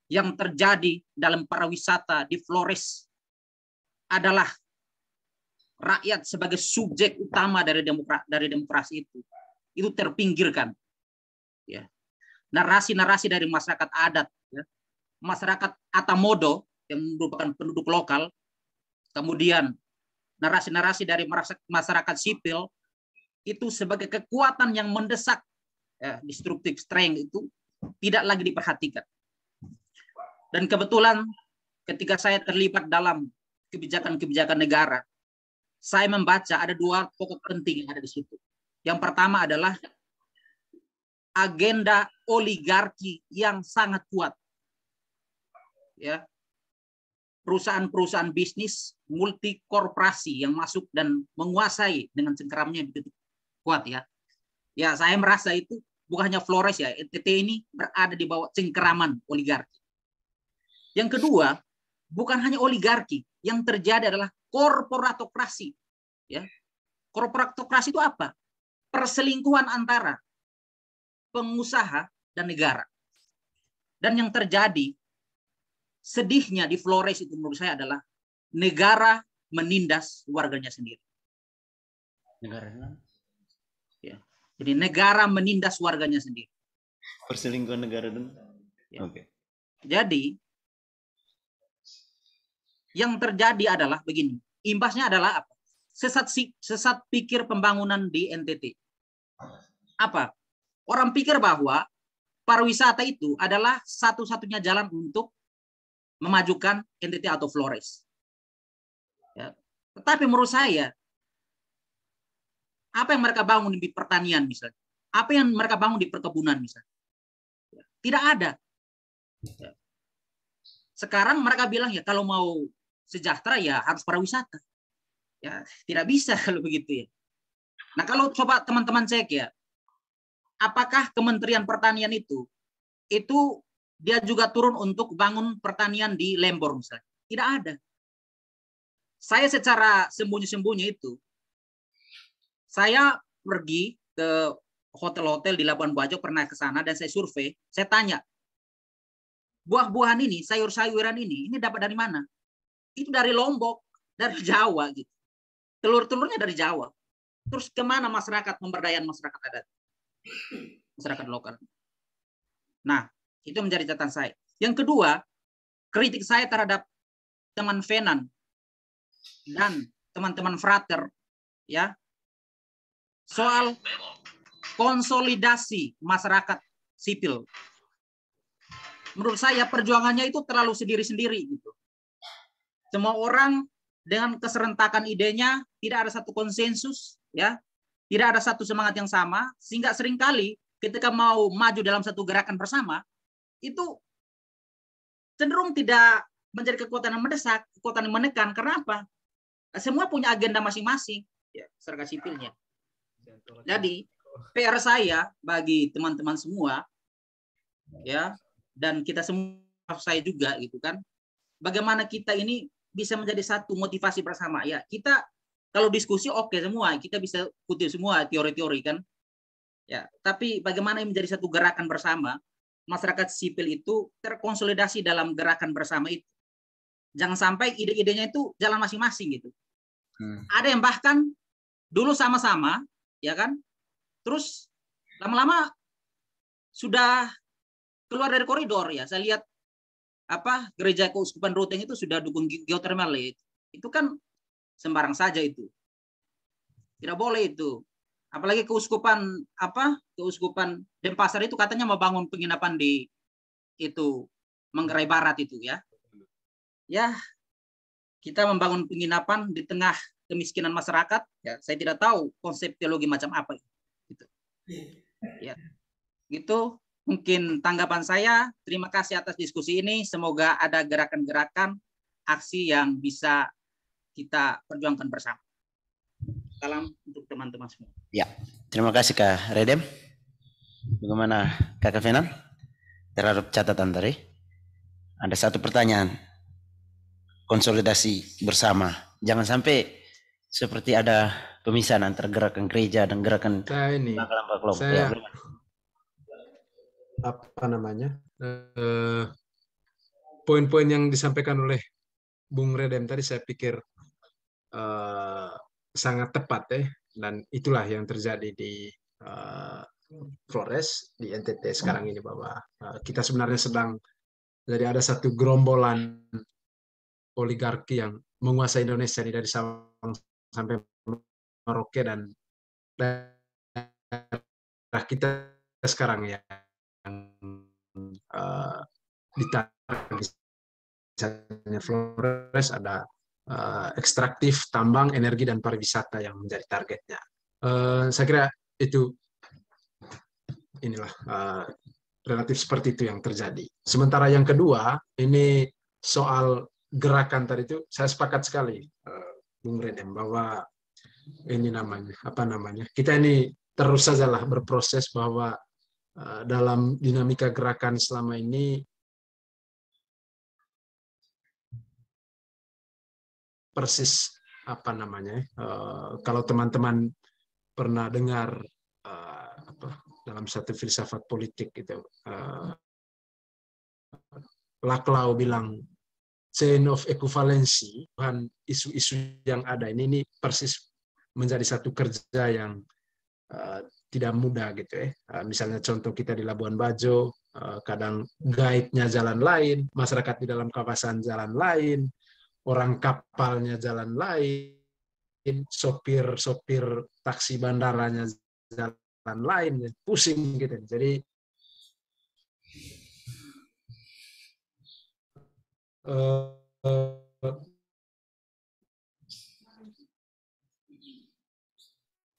yang terjadi dalam pariwisata di Flores adalah rakyat sebagai subjek utama dari demokrasi itu terpinggirkan. Ya. Narasi-narasi dari masyarakat adat, ya. Masyarakat Atamodo yang merupakan penduduk lokal, kemudian narasi-narasi dari masyarakat sipil itu sebagai kekuatan yang mendesak, ya, destructive strength itu tidak lagi diperhatikan. Dan kebetulan ketika saya terlibat dalam kebijakan-kebijakan negara, saya membaca ada dua pokok penting yang ada di situ. Yang pertama adalah agenda oligarki yang sangat kuat. Ya. Perusahaan-perusahaan bisnis multi korporasi yang masuk dan menguasai dengan cengkeramnya begitu kuat, ya. Ya, saya merasa itu bukan hanya Flores, ya, NTT ini berada di bawah cengkeraman oligarki. Yang kedua, bukan hanya oligarki, yang terjadi adalah korporatokrasi. Ya. Korporatokrasi itu apa? Perselingkuhan antara pengusaha dan negara. Dan yang terjadi, sedihnya di Flores itu menurut saya adalah negara menindas warganya sendiri. Negara? Ya. Jadi negara menindas warganya sendiri. Perselingkuhan negara dan. Ya. Oke. Jadi yang terjadi adalah begini, imbasnya adalah apa? Sesat pikir pembangunan di NTT. Apa? Orang pikir bahwa pariwisata itu adalah satu-satunya jalan untuk memajukan NTT atau Flores. Ya. Tetapi menurut saya, apa yang mereka bangun di pertanian misalnya, apa yang mereka bangun di perkebunan misalnya, ya, tidak ada. Ya. Sekarang mereka bilang, ya kalau mau sejahtera ya harus pariwisata. Ya, tidak bisa kalau begitu, ya. Nah, kalau coba teman-teman cek, ya, apakah Kementerian Pertanian itu dia juga turun untuk bangun pertanian di Lembor misalnya? Tidak ada. Saya secara sembunyi-sembunyi itu, saya pergi ke hotel-hotel di Labuan Bajo, pernah ke sana dan saya survei, saya tanya, buah-buahan ini, sayur-sayuran ini dapat dari mana? Itu dari Lombok, dari Jawa gitu. Telur-telurnya dari Jawa. Terus kemana masyarakat pemberdayaan masyarakat adat? Masyarakat lokal. Nah, itu menjadi catatan saya. Yang kedua, kritik saya terhadap teman Fenan dan teman-teman Frater, ya, soal konsolidasi masyarakat sipil. Menurut saya perjuangannya itu terlalu sendiri-sendiri gitu. Semua orang dengan keserentakan idenya, tidak ada satu konsensus, ya, tidak ada satu semangat yang sama, sehingga seringkali ketika mau maju dalam satu gerakan bersama, itu cenderung tidak menjadi kekuatan yang mendesak, kekuatan yang menekan. Karena apa? Semua punya agenda masing-masing, ya, masyarakat sipilnya. Jadi PR saya bagi teman-teman semua, ya, dan kita semua, saya juga, gitu kan, bagaimana kita ini bisa menjadi satu motivasi bersama. Ya, kita kalau diskusi oke semua, kita bisa kutip semua teori-teori kan. Ya, tapi bagaimana menjadi satu gerakan bersama, masyarakat sipil itu terkonsolidasi dalam gerakan bersama itu. Jangan sampai ide-idenya itu jalan masing-masing gitu. Ada yang bahkan dulu sama-sama, ya kan, terus lama-lama sudah keluar dari koridor ya. Saya lihat gereja keuskupan Ruteng itu sudah dukung geothermal ya. Itu kan sembarang saja itu. Tidak boleh itu. Apalagi keuskupan keuskupan Denpasar itu katanya mau bangun penginapan di itu Manggarai Barat itu ya. Ya, kita membangun penginapan di tengah kemiskinan masyarakat, ya saya tidak tahu konsep teologi macam apa gitu. Ya. Gitu mungkin tanggapan saya. Terima kasih atas diskusi ini. Semoga ada gerakan-gerakan aksi yang bisa kita perjuangkan bersama. Salam untuk teman-teman semua. Ya, terima kasih Kak Redem. Bagaimana Kak Fenan terhadap catatan tadi? Ada satu pertanyaan. Konsolidasi bersama. Jangan sampai seperti ada pemisahan antara gerakan gereja dan gerakan kelompok. Saya poin-poin yang disampaikan oleh Bung Redem tadi saya pikir sangat tepat ya, dan itulah yang terjadi di Flores, di NTT sekarang ini, bahwa kita sebenarnya sedang jadi ada satu gerombolan oligarki yang menguasai Indonesia ini dari Sabang sampai Merauke, dan daerah kita sekarang ya yang ditarik misalnya Flores ada ekstraktif, tambang, energi, dan pariwisata yang menjadi targetnya. Saya kira itu inilah relatif seperti itu yang terjadi. Sementara yang kedua, ini soal gerakan tadi itu, saya sepakat sekali Bung Redem bahwa ini kita ini terus sajalah berproses, bahwa dalam dinamika gerakan selama ini persis kalau teman-teman pernah dengar dalam satu filsafat politik itu, Laclau bilang chain of equivalency, bahan isu-isu yang ada ini persis menjadi satu kerja yang tidak mudah gitu ya. Misalnya contoh kita di Labuan Bajo, kadang guide-nya jalan lain, masyarakat di dalam kawasan jalan lain, orang kapalnya jalan lain, sopir taksi bandaranya jalan lain, pusing gitu. Jadi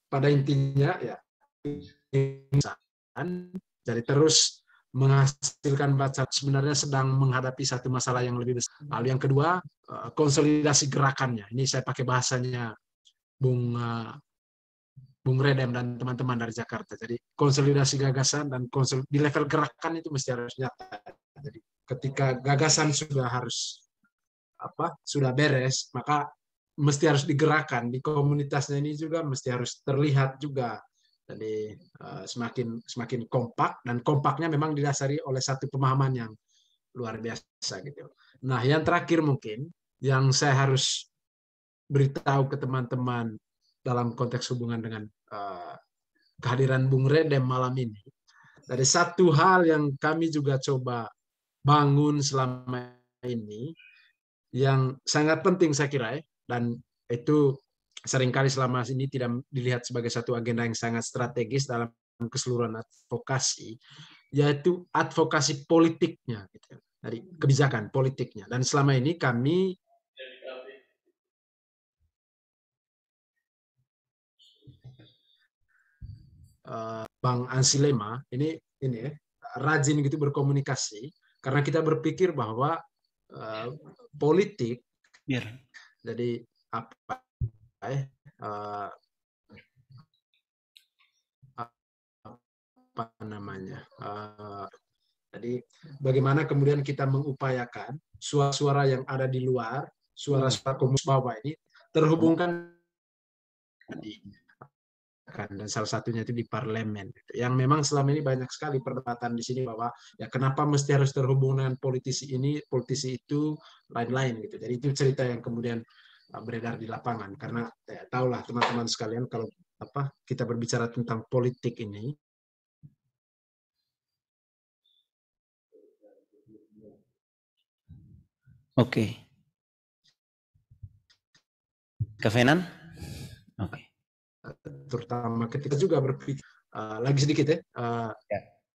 pada intinya ya jadi terus menghasilkan baca sebenarnya sedang menghadapi satu masalah yang lebih besar. Lalu yang kedua, konsolidasi gerakannya. Ini saya pakai bahasanya Bung Redem dan teman-teman dari Jakarta. Jadi konsolidasi gagasan dan di level gerakan itu mesti harus nyata. Jadi ketika gagasan sudah beres, maka mesti harus digerakkan di komunitasnya ini juga, mesti harus terlihat juga. Jadi semakin kompak, dan kompaknya memang didasari oleh satu pemahaman yang luar biasa gitu. Nah, yang terakhir mungkin yang saya harus beritahu ke teman-teman dalam konteks hubungan dengan kehadiran Bung Redem malam ini. Dari satu hal yang kami juga coba bangun selama ini, yang sangat penting saya kira, dan itu seringkali selama ini tidak dilihat sebagai satu agenda yang sangat strategis dalam keseluruhan advokasi, yaitu advokasi politiknya, gitu, dari kebijakan politiknya. Dan selama ini kami Bang Ansilema ini rajin gitu berkomunikasi, karena kita berpikir bahwa politik, jadi apa namanya? Jadi bagaimana kemudian kita mengupayakan suara-suara yang ada di luar, suara-suara komunitas bawah ini terhubungkan dan salah satunya itu di parlemen. Yang memang selama ini banyak sekali perdebatan di sini bahwa ya kenapa mesti harus terhubung dengan politisi ini, politisi itu, lain-lain gitu. Jadi itu cerita yang kemudian beredar di lapangan, karena ya, tahulah teman-teman sekalian kalau kita berbicara tentang politik ini. Oke. Kafenan? Oke. Terutama ketika juga berpikir lagi sedikit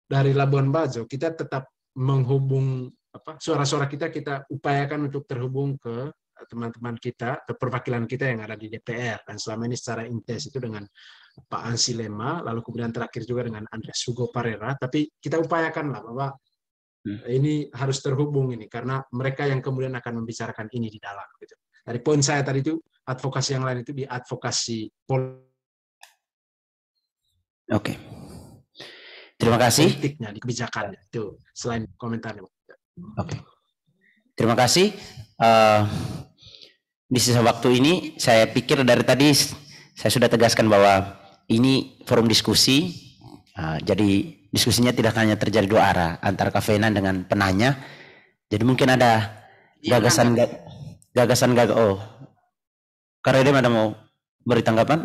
dari Labuan Bajo, kita tetap menghubung suara-suara kita upayakan untuk terhubung ke teman-teman kita, ke perwakilan kita yang ada di DPR, dan selama ini secara intens itu dengan Pak Ansilema, lalu kemudian terakhir juga dengan Andreas Hugo Parera, tapi kita upayakanlah bahwa ini harus terhubung ini, karena mereka yang kemudian akan membicarakan ini di dalam gitu. Dari poin saya tadi itu advokasi yang lain itu di advokasi Oke. Terima kasih. Politiknya, di kebijakannya itu selain komentarnya. Oke. Terima kasih. Di sisa waktu ini saya pikir dari tadi saya sudah tegaskan bahwa ini forum diskusi. Jadi diskusinya tidak hanya terjadi dua arah antara Kafenan dengan penanya. Jadi mungkin ada gagasan. Oh, Karedem ada mau beri tanggapan?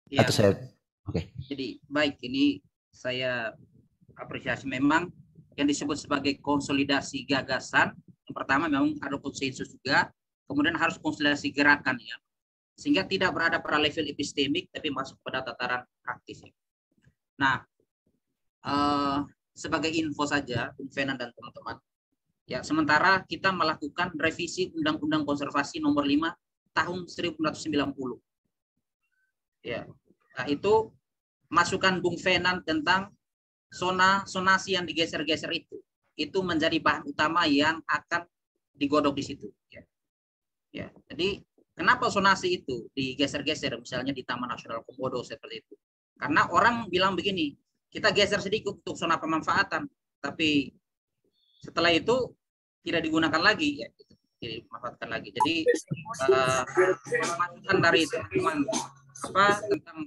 Ya. Atau saya? Oke. Jadi baik, ini saya apresiasi memang yang disebut sebagai konsolidasi gagasan. Yang pertama memang ada konsensus juga, kemudian harus konsolidasi gerakan ya, sehingga tidak berada pada level epistemik tapi masuk pada tataran praktis. Nah, sebagai info saja, Bung Fenan dan teman-teman, ya sementara kita melakukan revisi Undang-Undang Konservasi Nomor 5 tahun 1990. Ya, nah itu masukan Bung Fenan tentang sonasi yang digeser-geser itu menjadi bahan utama yang akan digodok di situ. Ya, jadi kenapa sonasi itu digeser-geser, misalnya di Taman Nasional Komodo seperti itu? Karena orang bilang begini, kita geser sedikit untuk zona pemanfaatan, tapi setelah itu tidak digunakan lagi, ya, tidak dimanfaatkan lagi. Jadi masukan dari teman-teman tentang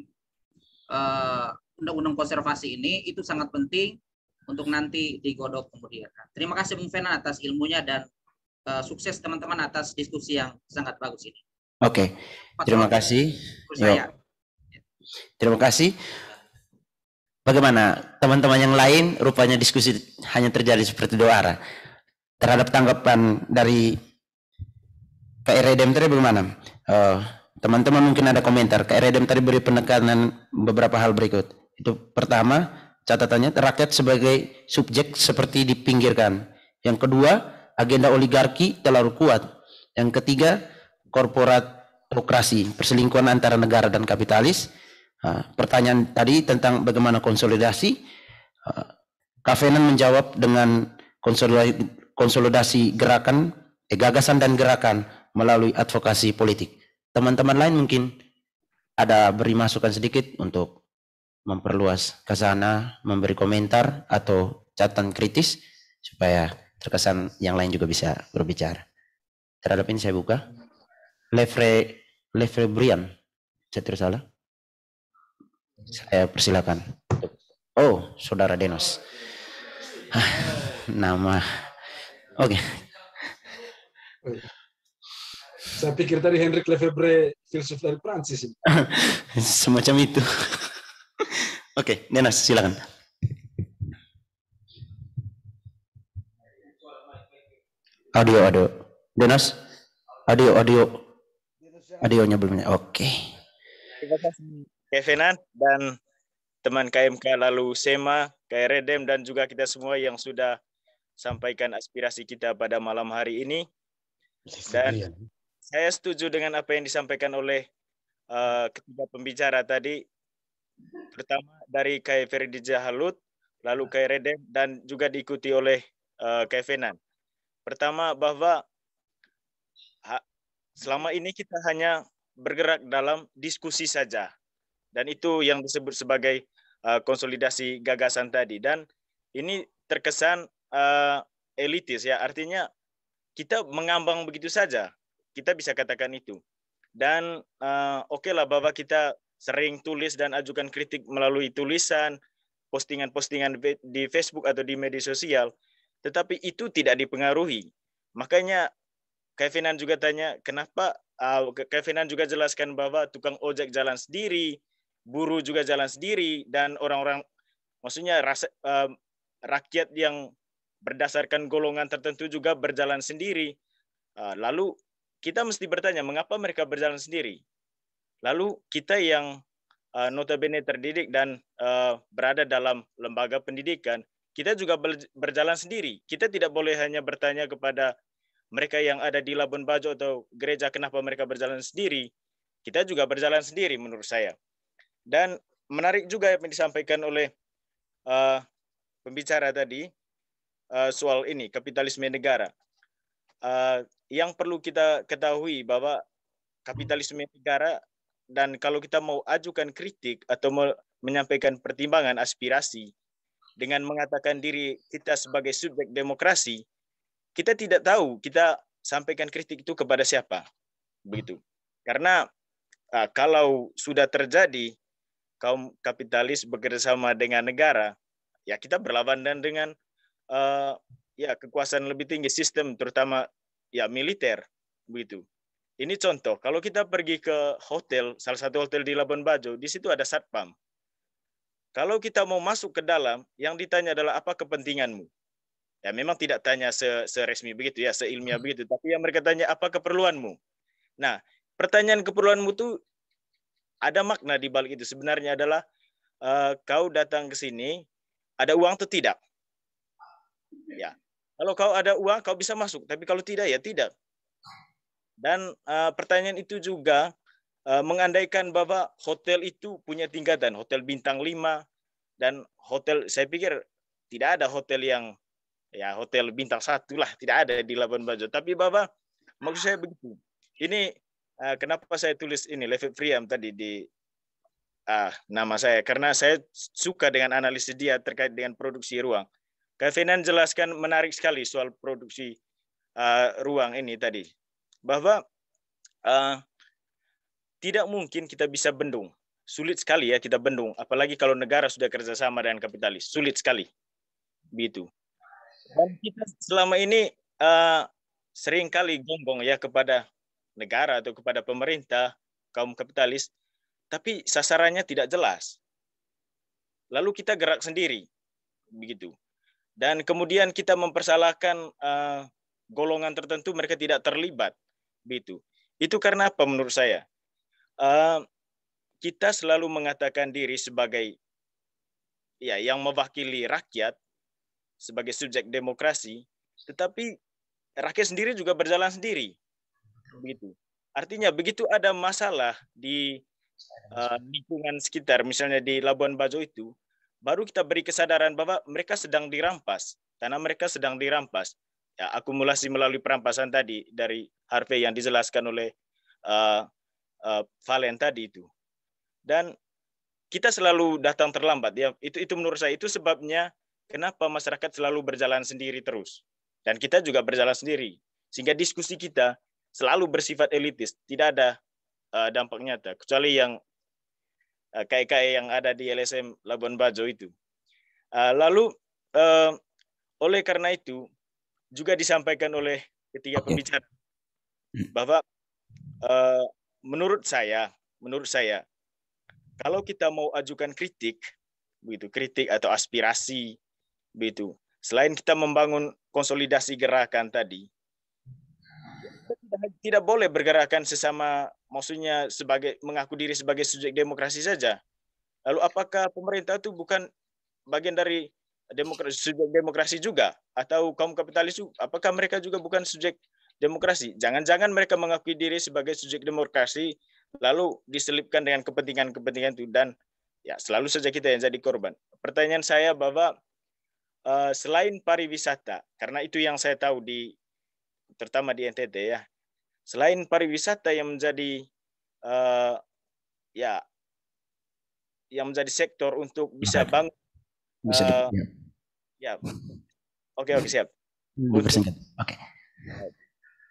undang-undang konservasi ini itu sangat penting untuk nanti digodok kemudian. Terima kasih Bung Fenan atas ilmunya dan sukses teman-teman atas diskusi yang sangat bagus ini. Oke, terima kasih. Terima kasih. Bagaimana teman-teman yang lain? Rupanya diskusi hanya terjadi seperti dua arah. Terhadap tanggapan dari KRDM tadi bagaimana? Teman-teman mungkin ada komentar. KRDM tadi beri penekanan beberapa hal berikut. Itu pertama, catatannya rakyat sebagai subjek seperti dipinggirkan. Yang kedua, agenda oligarki terlalu kuat. Yang ketiga, korporatokrasi, perselingkuhan antara negara dan kapitalis. Pertanyaan tadi tentang bagaimana konsolidasi, Kafenan menjawab dengan konsolidasi gerakan, gagasan dan gerakan melalui advokasi politik. Teman-teman lain mungkin ada beri masukan sedikit untuk memperluas ke sana, memberi komentar atau catatan kritis supaya terkesan yang lain juga bisa berbicara. Terhadap ini saya buka. Lefrebrian, saya tidak salah. Saya persilakan. Oh, Saudara Denos. Nama. Oke. Saya pikir tadi Henrik Lefebvre filsuf dari Prancis. Semacam itu. Oke, Denos, silakan. Audio. Denos, audionya belum. Oke. Terima kasih Kafenan dan teman KMK lalu SEMA, KRDM dan juga kita semua yang sudah sampaikan aspirasi kita pada malam hari ini. Dan saya setuju dengan apa yang disampaikan oleh ketiga pembicara tadi terutama dari Kay Ferdi Jahalut, lalu Kay Redem, dan juga diikuti oleh Kay Fenan. Pertama, bahwa selama ini kita hanya bergerak dalam diskusi saja, dan itu yang disebut sebagai konsolidasi gagasan tadi. Dan ini terkesan elitis, ya, artinya kita mengambang begitu saja, kita bisa katakan itu. Dan oke lah bahwa kita sering tulis dan ajukan kritik melalui tulisan, postingan-postingan di Facebook atau di media sosial, tetapi itu tidak dipengaruhi. Makanya Kevinan juga tanya, kenapa Kevinan juga jelaskan bahwa tukang ojek jalan sendiri, buruh juga jalan sendiri, dan orang-orang, maksudnya rakyat yang berdasarkan golongan tertentu juga berjalan sendiri. Lalu kita mesti bertanya, mengapa mereka berjalan sendiri? Lalu kita yang notabene terdidik dan berada dalam lembaga pendidikan, kita juga berjalan sendiri. Kita tidak boleh hanya bertanya kepada mereka yang ada di Labuan Bajo atau gereja kenapa mereka berjalan sendiri. Kita juga berjalan sendiri menurut saya. Dan menarik juga yang disampaikan oleh pembicara tadi soal ini, kapitalisme negara. Yang perlu kita ketahui bahwa kapitalisme negara, dan kalau kita mau ajukan kritik atau menyampaikan pertimbangan aspirasi dengan mengatakan diri kita sebagai subjek demokrasi, kita tidak tahu kita sampaikan kritik itu kepada siapa, begitu. Karena kalau sudah terjadi kaum kapitalis bekerjasama dengan negara, ya kita berlawan dengan ya kekuasaan lebih tinggi, sistem terutama ya militer, begitu. Ini contoh, kalau kita pergi ke hotel, salah satu hotel di Labuan Bajo, di situ ada satpam. Kalau kita mau masuk ke dalam, yang ditanya adalah apa kepentinganmu? Ya memang tidak tanya seresmi begitu ya, seilmiah begitu, tapi yang mereka tanya apa keperluanmu. Nah, pertanyaan keperluanmu itu ada makna di balik itu. Sebenarnya adalah kau datang ke sini ada uang atau tidak? Ya. Kalau kau ada uang kau bisa masuk, tapi kalau tidak ya tidak. Dan pertanyaan itu juga mengandaikan bahwa hotel itu punya tingkatan, hotel bintang 5 dan hotel, saya pikir tidak ada hotel yang ya hotel bintang 1 lah, tidak ada di Labuan Bajo. Tapi bahwa maksud saya begitu. Ini kenapa saya tulis ini Levi Priam tadi di nama saya, karena saya suka dengan analisis dia terkait dengan produksi ruang. Kevinan jelaskan menarik sekali soal produksi ruang ini tadi, bahwa tidak mungkin kita bisa bendung, sulit sekali ya kita bendung, apalagi kalau negara sudah kerjasama dengan kapitalis, sulit sekali, begitu. Dan kita selama ini sering kali gonggong ya kepada negara atau kepada pemerintah, kaum kapitalis, tapi sasarannya tidak jelas. Lalu kita gerak sendiri, begitu. Dan kemudian kita mempersalahkan golongan tertentu, mereka tidak terlibat, begitu. Itu karena apa menurut saya? Kita selalu mengatakan diri sebagai ya yang mewakili rakyat, sebagai subjek demokrasi, tetapi rakyat sendiri juga berjalan sendiri, begitu. Artinya begitu ada masalah di lingkungan sekitar, misalnya di Labuan Bajo itu, baru kita beri kesadaran bahwa mereka sedang dirampas, tanah mereka sedang dirampas. Ya, akumulasi melalui perampasan tadi dari Harvey yang dijelaskan oleh Valen tadi itu. Dan kita selalu datang terlambat. Ya, itu menurut saya itu sebabnya kenapa masyarakat selalu berjalan sendiri terus. Dan kita juga berjalan sendiri. Sehingga diskusi kita selalu bersifat elitis. Tidak ada dampak nyata. Kecuali yang KIK yang ada di LSM Labuan Bajo itu. Lalu oleh karena itu juga disampaikan oleh ketiga pembicara bahwa menurut saya kalau kita mau ajukan kritik, begitu, kritik atau aspirasi, begitu. Selain kita membangun konsolidasi gerakan tadi, tidak boleh bergerakan sesama, maksudnya sebagai mengaku diri sebagai subjek demokrasi saja. Lalu apakah pemerintah itu bukan bagian dari subjek demokrasi juga? Atau kaum kapitalis, apakah mereka juga bukan subjek demokrasi? Jangan-jangan mereka mengakui diri sebagai subjek demokrasi, lalu diselipkan dengan kepentingan-kepentingan itu. Dan Ya, selalu saja kita yang jadi korban. Pertanyaan saya bahwa selain pariwisata, karena itu yang saya tahu terutama di NTT ya, selain pariwisata yang menjadi yang menjadi sektor untuk bisa bangun Oke, siap. Oke.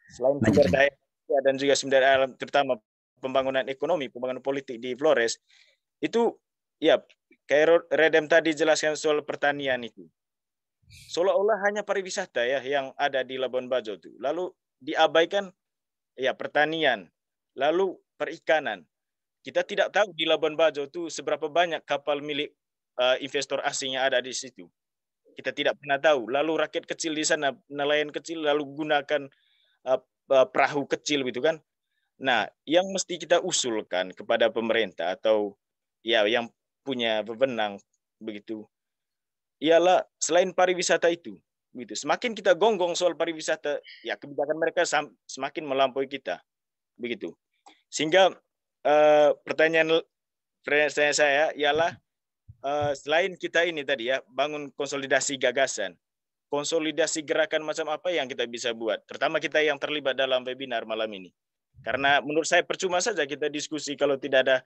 Selain sumber daya dan juga sumber daya alam, terutama pembangunan ekonomi, pembangunan politik di Flores, itu ya kayak Redem tadi jelaskan soal pertanian itu. Seolah-olah hanya pariwisata ya yang ada di Labuan Bajo itu. Lalu diabaikan ya pertanian, lalu perikanan. Kita tidak tahu di Labuan Bajo itu seberapa banyak kapal milik investor asing yang ada di situ. Kita tidak pernah tahu. Lalu rakyat kecil di sana, nelayan kecil, lalu gunakan perahu kecil gitu kan. Nah, yang mesti kita usulkan kepada pemerintah atau ya yang punya wewenang begitu, ialah selain pariwisata itu, begitu. Semakin kita gonggong soal pariwisata, ya kebijakan mereka semakin melampaui kita, begitu. Sehingga pertanyaan saya ialah selain kita ini tadi ya bangun konsolidasi gagasan, konsolidasi gerakan macam apa yang kita bisa buat, terutama kita yang terlibat dalam webinar malam ini. Karena menurut saya percuma saja kita diskusi kalau tidak ada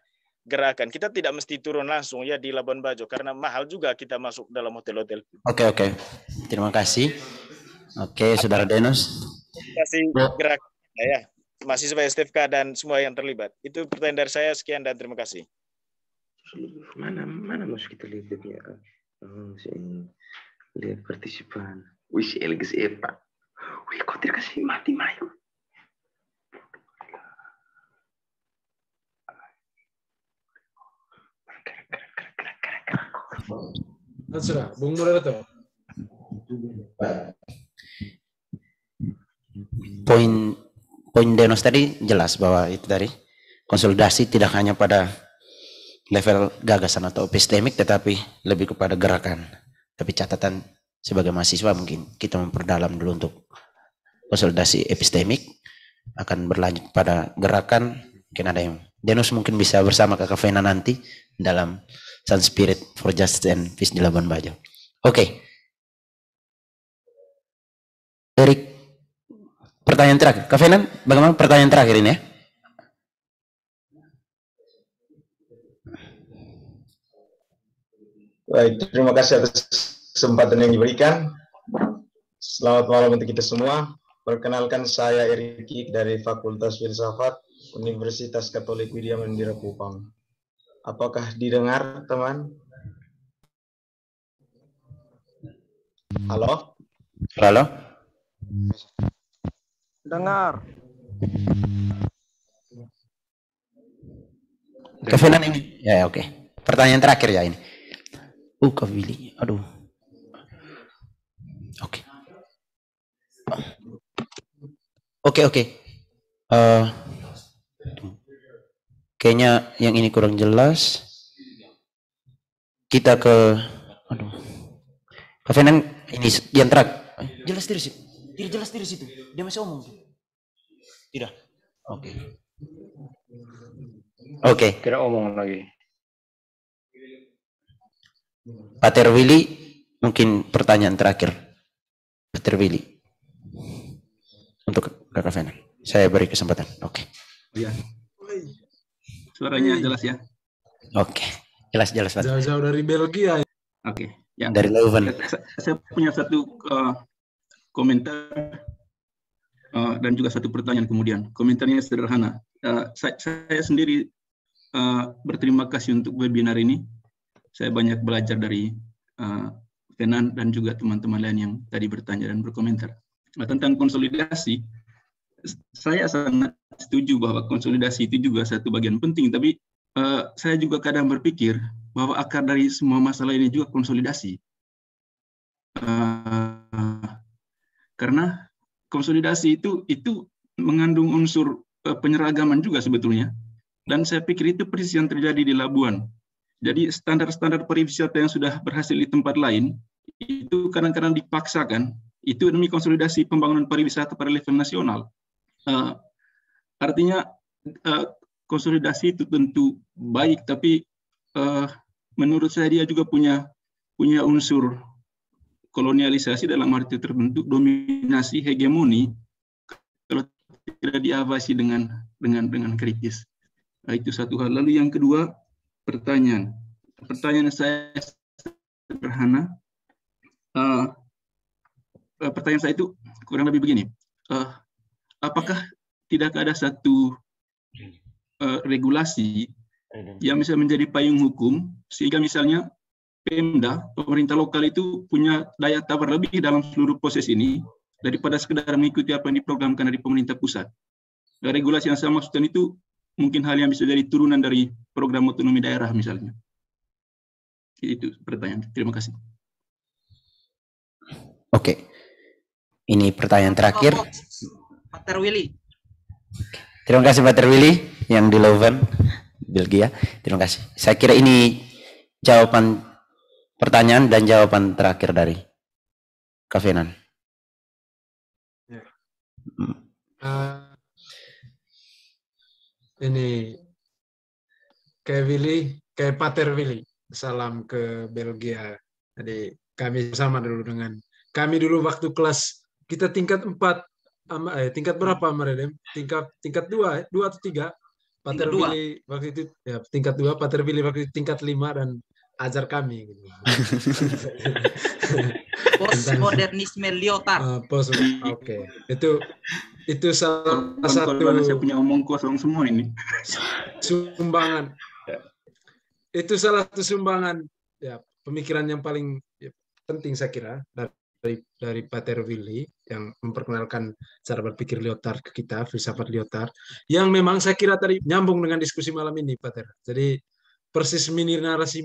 gerakan. Kita tidak mesti turun langsung ya di Labuan Bajo karena mahal juga kita masuk dalam hotel-hotel. Oke. Terima kasih. Oke, Saudara Denos. Terima kasih gerakan ya, mahasiswa STFK dan semua yang terlibat. Itu pertanyaan dari saya, sekian dan terima kasih. Mana masuk kita lihat ya. Lihat partisipan. Wih, Elgis Pak. Wih, kok dikasih mati mayu. Sudah, Bung Moderator. Poin Denos tadi jelas bahwa itu tadi konsolidasi tidak hanya pada level gagasan atau epistemik, tetapi lebih kepada gerakan. Tapi catatan sebagai mahasiswa mungkin kita memperdalam dulu untuk konsolidasi epistemik, akan berlanjut pada gerakan. Mungkin ada yang Denos mungkin bisa bersama Kakak Vena nanti dalam Sun Spirit for Justice and Peace di Labuan Bajo. Oke. Erik, pertanyaan terakhir. Kak Vena, bagaimana pertanyaan terakhir ini ya? Baik, terima kasih atas kesempatan yang diberikan. Selamat malam untuk kita semua. Perkenalkan, saya Erik dari Fakultas Filsafat Universitas Katolik Widya Mandira Kupang. Apakah didengar, teman? Halo? Halo? Dengar. Kevenan ini. Ya, oke. Pertanyaan terakhir ya ini. Kak Willy. Aduh. Oke. Oke. Kayaknya yang ini kurang jelas. Kita ke Kevenan ini yang terakhir. Jelas dari situ. Tidak jelas dari situ. Dia masih omong. Tidak. Oke. Tidak omong lagi. Pater Willy, mungkin pertanyaan terakhir. Pater Willy. Untuk Kakak Vena. Saya beri kesempatan. Oke. Ya. Suaranya jelas ya? Oke. Jelas. Jauh-jauh dari Belgia. Oke. Ya. Dari Leuven. Saya punya satu komentar dan juga satu pertanyaan kemudian. Komentarnya sederhana. Saya sendiri berterima kasih untuk webinar ini. Saya banyak belajar dari Venan dan juga teman-teman lain yang tadi bertanya dan berkomentar. Tentang konsolidasi, saya sangat setuju bahwa konsolidasi itu juga satu bagian penting, tapi saya juga kadang berpikir bahwa akar dari semua masalah ini juga konsolidasi. Karena konsolidasi itu mengandung unsur penyeragaman juga sebetulnya. Dan saya pikir itu persis yang terjadi di Labuan. Jadi standar-standar pariwisata yang sudah berhasil di tempat lain, itu kadang-kadang dipaksakan, itu demi konsolidasi pembangunan pariwisata pada level nasional. Artinya konsolidasi itu tentu baik, tapi menurut saya dia juga punya unsur kolonialisasi dalam arti terbentuk dominasi hegemoni kalau tidak diawasi dengan kritis. Nah, itu satu hal. Lalu yang kedua, pertanyaan saya sederhana. Pertanyaan saya itu kurang lebih begini. Apakah tidak ada satu regulasi yang bisa menjadi payung hukum sehingga misalnya Pemda, pemerintah lokal itu punya daya tawar lebih dalam seluruh proses ini daripada sekedar mengikuti apa yang diprogramkan dari pemerintah pusat. Regulasi yang saya maksudkan itu mungkin hal yang bisa jadi turunan dari program otonomi daerah misalnya. Itu pertanyaan. Terima kasih. Oke. Ini pertanyaan terakhir. Pak Terwili. Terima kasih Pak Terwili yang di Leuven, Belgia. Terima kasih. Saya kira ini jawaban pertanyaan dan jawaban terakhir dari Kafenan. Ya. Ini kayak Pater Willy, salam ke Belgia. Jadi kami sama dulu dengan kami dulu waktu kelas kita tingkat 4, tingkat berapa Maredem? Tingkat 2 atau 3? Pater Willy waktu itu ya tingkat 2, Pater Willy waktu itu tingkat 5 dan ajar kami gitu. Postmodernisme Lyotard. Oke. Itu salah satu saya punya omong kosong semua ini. Sumbangan. Itu salah satu sumbangan ya pemikiran yang paling penting saya kira dari Pater Willy yang memperkenalkan cara berpikir Lyotard ke kita, filsafat Lyotard, yang memang saya kira tadi nyambung dengan diskusi malam ini, Pater. Jadi persis mini narasi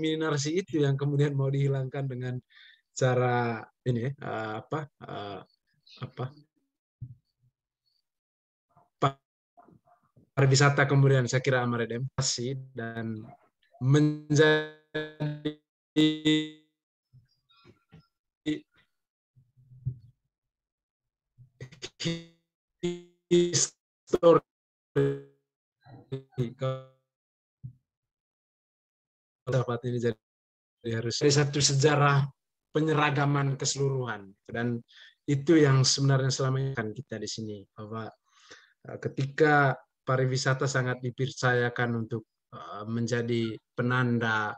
itu yang kemudian mau dihilangkan dengan cara ini pariwisata kemudian saya kira Amaredemasi dan menjadi histori dapat ini jadi harus satu sejarah penyeragaman keseluruhan dan itu yang sebenarnya selama ini kan kita di sini bahwa ketika pariwisata sangat dipercayakan untuk menjadi penanda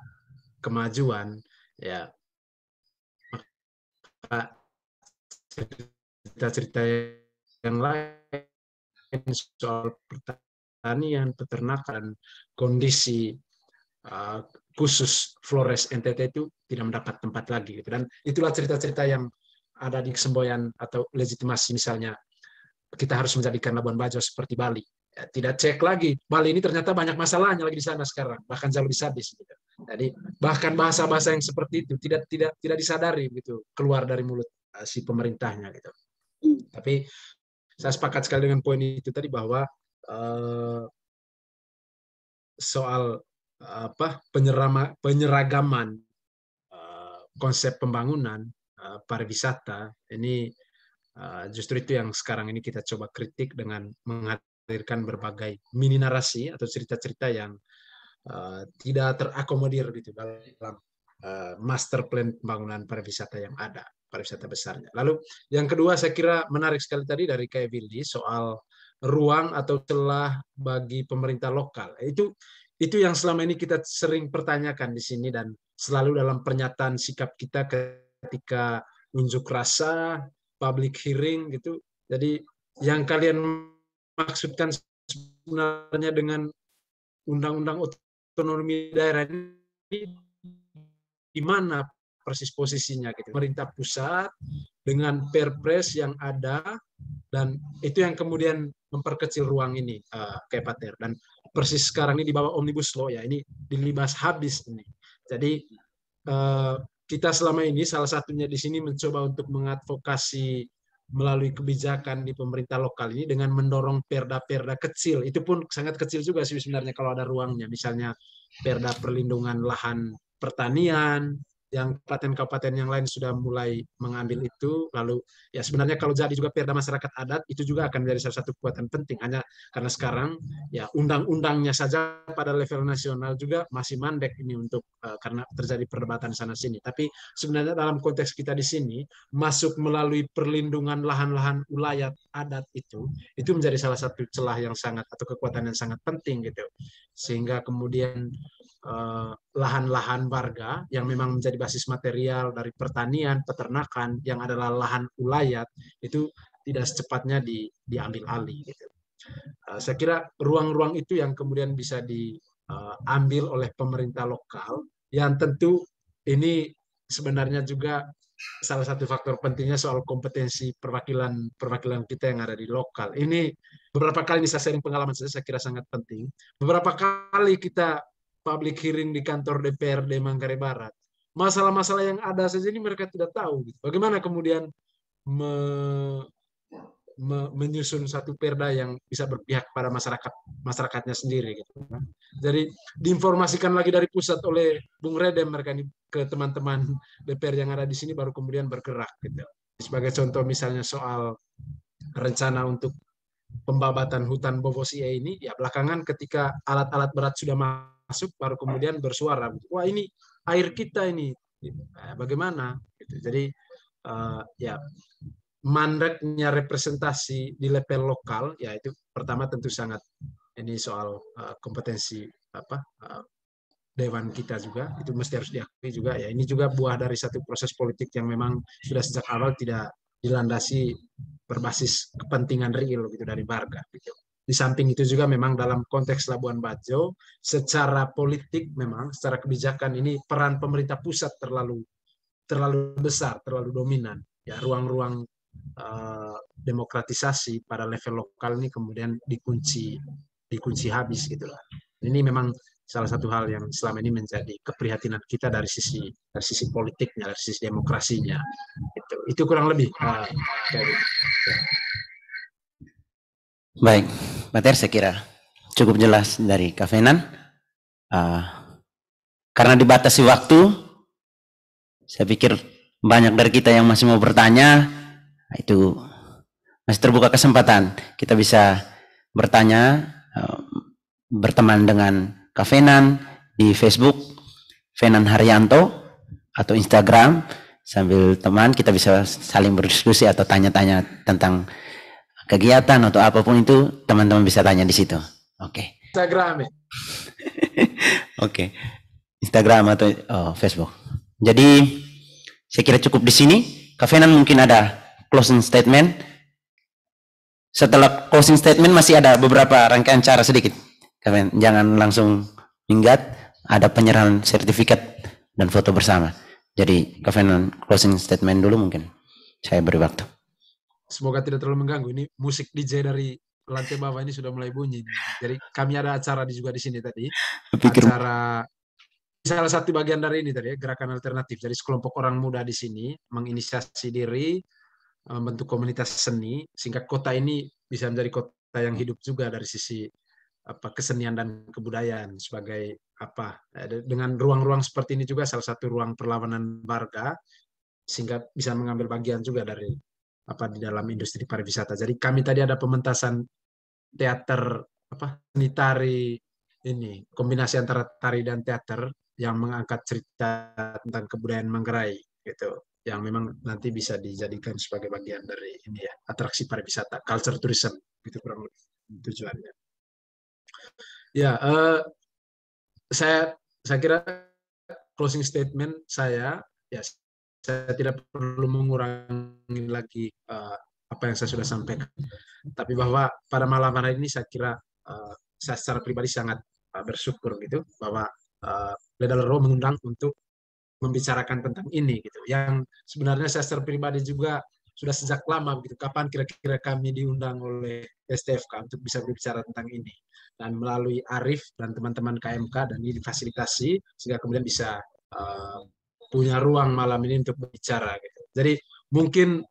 kemajuan ya maka cerita-cerita yang lain soal pertanian, peternakan, kondisi khusus Flores NTT itu tidak mendapat tempat lagi gitu. Dan itulah cerita-cerita yang ada di Semboyan atau legitimasi misalnya kita harus menjadikan Labuan Bajo seperti Bali. Ya, tidak cek lagi Bali ini ternyata banyak masalahnya lagi di sana sekarang, bahkan jauh lebih sadis gitu. Jadi bahkan bahasa-bahasa yang seperti itu tidak disadari gitu keluar dari mulut si pemerintahnya gitu. Tapi saya sepakat sekali dengan poin itu tadi bahwa soal penyeragaman konsep pembangunan pariwisata ini justru itu yang sekarang ini kita coba kritik dengan menghadirkan berbagai mini narasi atau cerita-cerita yang tidak terakomodir gitu dalam master plan pembangunan pariwisata yang ada, pariwisata besarnya. Lalu yang kedua saya kira menarik sekali tadi dari Kak Willy soal ruang atau celah bagi pemerintah lokal. Itu yang selama ini kita sering pertanyakan di sini dan selalu dalam pernyataan sikap kita ketika unjuk rasa, public hearing gitu. Jadi yang kalian maksudkan sebenarnya dengan undang-undang otonomi daerah ini di mana persis posisinya gitu. Pemerintah pusat dengan Perpres yang ada dan itu yang kemudian memperkecil ruang ini kayak Pater dan persis sekarang ini di bawah Omnibus Law ya ini dilibas habis ini. Jadi kita selama ini salah satunya di sini mencoba untuk mengadvokasi melalui kebijakan di pemerintah lokal ini dengan mendorong perda-perda kecil. Itu pun sangat kecil juga sih sebenarnya kalau ada ruangnya. Misalnya perda perlindungan lahan pertanian, yang kabupaten-kabupaten yang lain sudah mulai mengambil itu. Lalu ya sebenarnya kalau jadi juga perda masyarakat adat itu juga akan menjadi salah satu kekuatan penting. Hanya karena sekarang ya undang-undangnya saja pada level nasional juga masih mandek ini untuk karena terjadi perdebatan sana sini. Tapi sebenarnya dalam konteks kita di sini masuk melalui perlindungan lahan-lahan ulayat adat itu menjadi salah satu celah yang sangat atau kekuatan yang sangat penting gitu. Sehingga kemudian lahan-lahan warga yang memang menjadi basis material dari pertanian, peternakan yang adalah lahan ulayat itu tidak secepatnya diambil alih gitu. Saya kira ruang-ruang itu yang kemudian bisa diambil oleh pemerintah lokal yang tentu ini sebenarnya juga salah satu faktor pentingnya soal kompetensi perwakilan kita yang ada di lokal. Ini beberapa kali bisa sharing pengalaman saya kira sangat penting. Beberapa kali kita public hearing di kantor DPRD Manggarai Barat, masalah-masalah yang ada saja ini mereka tidak tahu. Bagaimana kemudian menyusun satu perda yang bisa berpihak pada masyarakatnya sendiri gitu. Jadi diinformasikan lagi dari pusat oleh Bung Redem mereka ini ke teman-teman DPR yang ada di sini baru kemudian bergerak gitu. Sebagai contoh misalnya soal rencana untuk pembabatan hutan Bovosia ini, ya belakangan ketika alat-alat berat sudah masuk baru kemudian bersuara, wah ini air kita ini, bagaimana? Jadi ya mandeknya representasi di level lokal, ya itu pertama tentu sangat ini soal kompetensi dewan kita juga itu mesti harus diakui juga ya. Ini juga buah dari satu proses politik yang memang sudah sejak awal tidak dilandasi berbasis kepentingan real gitu dari warga. Gitu. Di samping itu juga memang dalam konteks Labuan Bajo, secara politik memang, secara kebijakan ini peran pemerintah pusat terlalu besar, terlalu dominan. Ya ruang-ruang demokratisasi pada level lokal ini kemudian dikunci habis gitulah. Ini memang salah satu hal yang selama ini menjadi keprihatinan kita dari sisi politiknya, dari sisi demokrasinya. Itu kurang lebih. Baik, Mater saya kira cukup jelas dari Kak Fenan. Karena dibatasi waktu, saya pikir banyak dari kita yang masih mau bertanya, itu masih terbuka kesempatan. Kita bisa bertanya, berteman dengan Kak Fenan di Facebook, Fenan Haryanto, atau Instagram, sambil teman kita bisa saling berdiskusi atau tanya-tanya tentang kegiatan atau apapun itu, teman-teman bisa tanya di situ. Oke. Instagram ya. Oke. Instagram atau Facebook. Jadi saya kira cukup di sini. Kak Fenan mungkin ada closing statement. Setelah closing statement masih ada beberapa rangkaian cara sedikit. Kak Fenan, jangan langsung minggat. Ada penyerahan sertifikat dan foto bersama. Jadi Kak Fenan closing statement dulu mungkin. Saya beri waktu. Semoga tidak terlalu mengganggu. Ini musik DJ dari lantai bawah ini sudah mulai bunyi. Jadi kami ada acara juga di sini tadi. Acara salah satu bagian dari ini tadi ya, gerakan alternatif. Jadi sekelompok orang muda di sini menginisiasi diri, membentuk komunitas seni sehingga kota ini bisa menjadi kota yang hidup juga dari sisi kesenian dan kebudayaan sebagai dengan ruang-ruang seperti ini juga salah satu ruang perlawanan warga sehingga bisa mengambil bagian juga dari di dalam industri pariwisata. Jadi kami tadi ada pementasan teater seni tari ini, kombinasi antara tari dan teater yang mengangkat cerita tentang kebudayaan Manggarai gitu. Yang memang nanti bisa dijadikan sebagai bagian dari ini ya, atraksi pariwisata, culture tourism gitu kurang lebih tujuannya. Ya, saya kira closing statement saya ya, saya tidak perlu mengurangi lagi apa yang saya sudah sampaikan. Tapi bahwa pada malam hari ini saya kira saya secara pribadi sangat bersyukur gitu bahwa Ledalero mengundang untuk membicarakan tentang ini gitu. Yang sebenarnya saya secara pribadi juga sudah sejak lama begitu. Kapan kira-kira kami diundang oleh STFK untuk bisa berbicara tentang ini. Dan melalui Arif dan teman-teman KMK dan ini difasilitasi sehingga kemudian bisa punya ruang malam ini untuk berbicara gitu. Jadi mungkin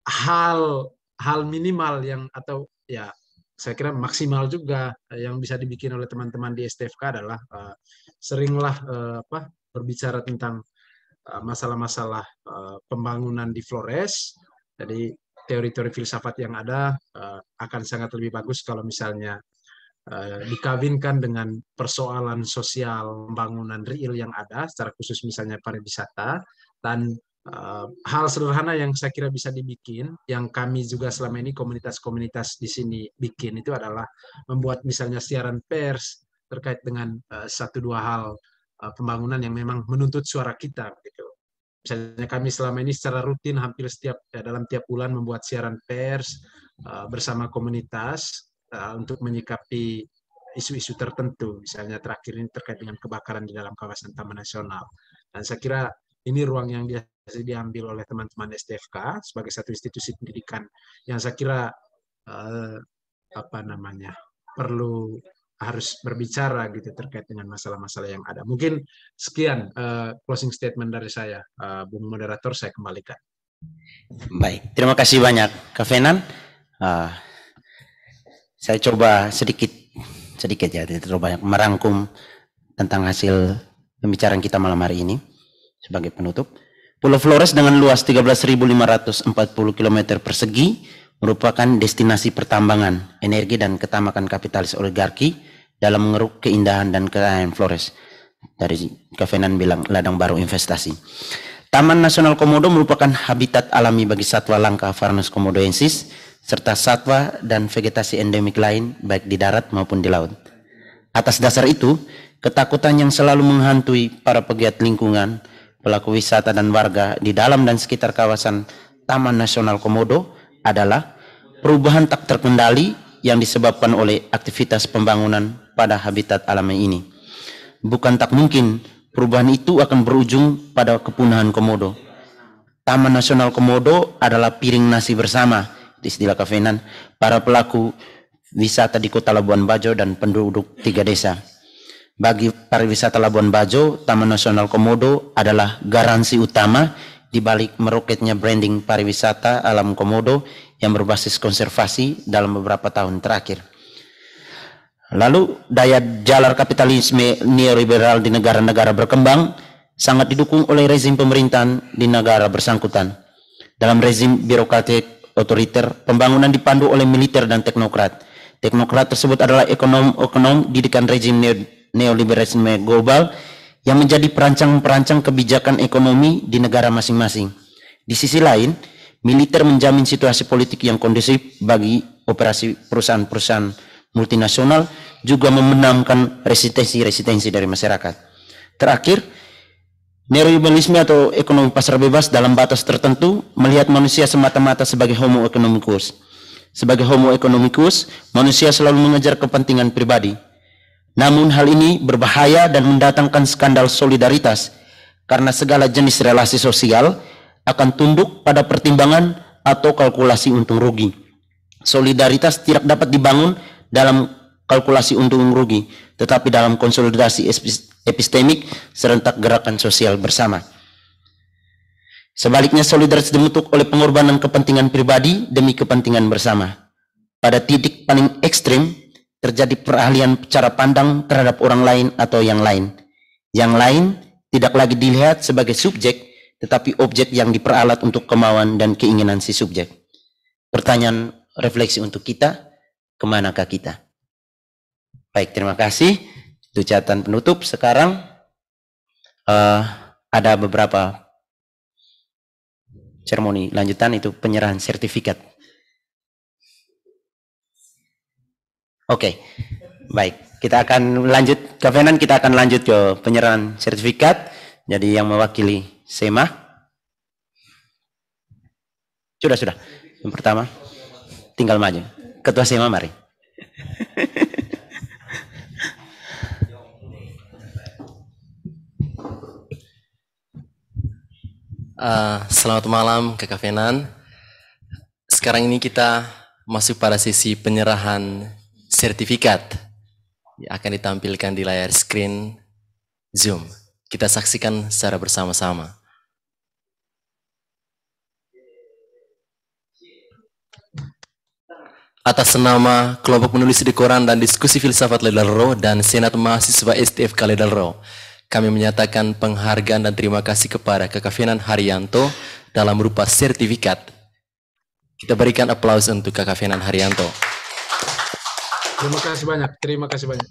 hal minimal yang atau ya saya kira maksimal juga yang bisa dibikin oleh teman-teman di STFK adalah seringlah berbicara tentang masalah-masalah pembangunan di Flores. Jadi teori-teori filsafat yang ada akan sangat lebih bagus kalau misalnya dikawinkan dengan persoalan sosial pembangunan real yang ada, secara khusus misalnya pariwisata, dan hal sederhana yang saya kira bisa dibikin, yang kami juga selama ini komunitas-komunitas di sini bikin itu adalah membuat misalnya siaran pers terkait dengan satu dua hal pembangunan yang memang menuntut suara kita, gitu. Misalnya kami selama ini secara rutin hampir dalam tiap bulan membuat siaran pers bersama komunitas untuk menyikapi isu-isu tertentu. Misalnya terakhir ini terkait dengan kebakaran di dalam kawasan Taman Nasional. Dan saya kira ini ruang yang biasa diambil oleh teman-teman STFK sebagai satu institusi pendidikan yang saya kira harus berbicara gitu terkait dengan masalah-masalah yang ada. Mungkin sekian closing statement dari saya, Bung Moderator, saya kembalikan. Baik, terima kasih banyak, Kak Fenan. Saya coba sedikit ya, tidak terlalu banyak, merangkum tentang hasil pembicaraan kita malam hari ini sebagai penutup. Pulau Flores dengan luas 13.540 km persegi merupakan destinasi pertambangan, energi dan ketamakan kapitalis oligarki dalam mengeruk keindahan dan kekayaan Flores. Dari Kak Fenan bilang ladang baru investasi. Taman Nasional Komodo merupakan habitat alami bagi satwa langka Varanus komodoensis serta satwa dan vegetasi endemik lain baik di darat maupun di laut. Atas dasar itu, ketakutan yang selalu menghantui para pegiat lingkungan, pelaku wisata dan warga di dalam dan sekitar kawasan Taman Nasional Komodo adalah perubahan tak terkendali yang disebabkan oleh aktivitas pembangunan pada habitat alami ini. Bukan tak mungkin perubahan itu akan berujung pada kepunahan komodo. Taman Nasional Komodo adalah piring nasi bersama, istilah Kak Fenan, para pelaku wisata di Kota Labuan Bajo dan penduduk 3 desa. Bagi pariwisata Labuan Bajo, Taman Nasional Komodo adalah garansi utama di balik meroketnya branding pariwisata alam Komodo yang berbasis konservasi dalam beberapa tahun terakhir. Lalu, daya jalar kapitalisme neoliberal di negara-negara berkembang sangat didukung oleh rezim pemerintahan di negara bersangkutan. Dalam rezim birokratik otoriter, pembangunan dipandu oleh militer dan teknokrat. Teknokrat tersebut adalah ekonom didikan rezim neoliberalisme global yang menjadi perancang-perancang kebijakan ekonomi di negara masing-masing. Di sisi lain, militer menjamin situasi politik yang kondusif bagi operasi perusahaan-perusahaan multinasional, juga memenamkan resistensi dari masyarakat. Terakhir, neoliberalisme atau ekonomi pasar bebas dalam batas tertentu melihat manusia semata-mata sebagai homo economicus. Sebagai homo economicus, manusia selalu mengejar kepentingan pribadi. Namun hal ini berbahaya dan mendatangkan skandal solidaritas karena segala jenis relasi sosial akan tunduk pada pertimbangan atau kalkulasi untung rugi. Solidaritas tidak dapat dibangun dalam kalkulasi untung rugi, tetapi dalam konsolidasi epistemik serentak gerakan sosial bersama. Sebaliknya, solidaritas dibentuk oleh pengorbanan kepentingan pribadi demi kepentingan bersama. Pada titik paling ekstrim, terjadi peralihan cara pandang terhadap orang lain atau yang lain. Yang lain tidak lagi dilihat sebagai subjek, tetapi objek yang diperalat untuk kemauan dan keinginan si subjek. Pertanyaan refleksi untuk kita, kemanakah kita? Baik, terima kasih. Itu catatan penutup. Sekarang ada beberapa seremoni lanjutan, itu penyerahan sertifikat. Oke, baik. Kita akan lanjut, Kak Fenan, kita akan lanjut ke penyerahan sertifikat. Jadi yang mewakili SEMA. Sudah. Yang pertama, tinggal maju. Ketua SEMA, mari. Selamat malam, Kak Fenan. Sekarang ini kita masuk pada sesi penyerahan sertifikat yang akan ditampilkan di layar screen Zoom. Kita saksikan secara bersama-sama. Atas nama kelompok penulis di koran dan diskusi filsafat Ledalro dan Senat Mahasiswa STFK Ledalro, kami menyatakan penghargaan dan terima kasih kepada Kakak Fenan Haryanto dalam berupa sertifikat. Kita berikan aplaus untuk Kakak Fenan Haryanto. Terima kasih banyak. Terima kasih banyak.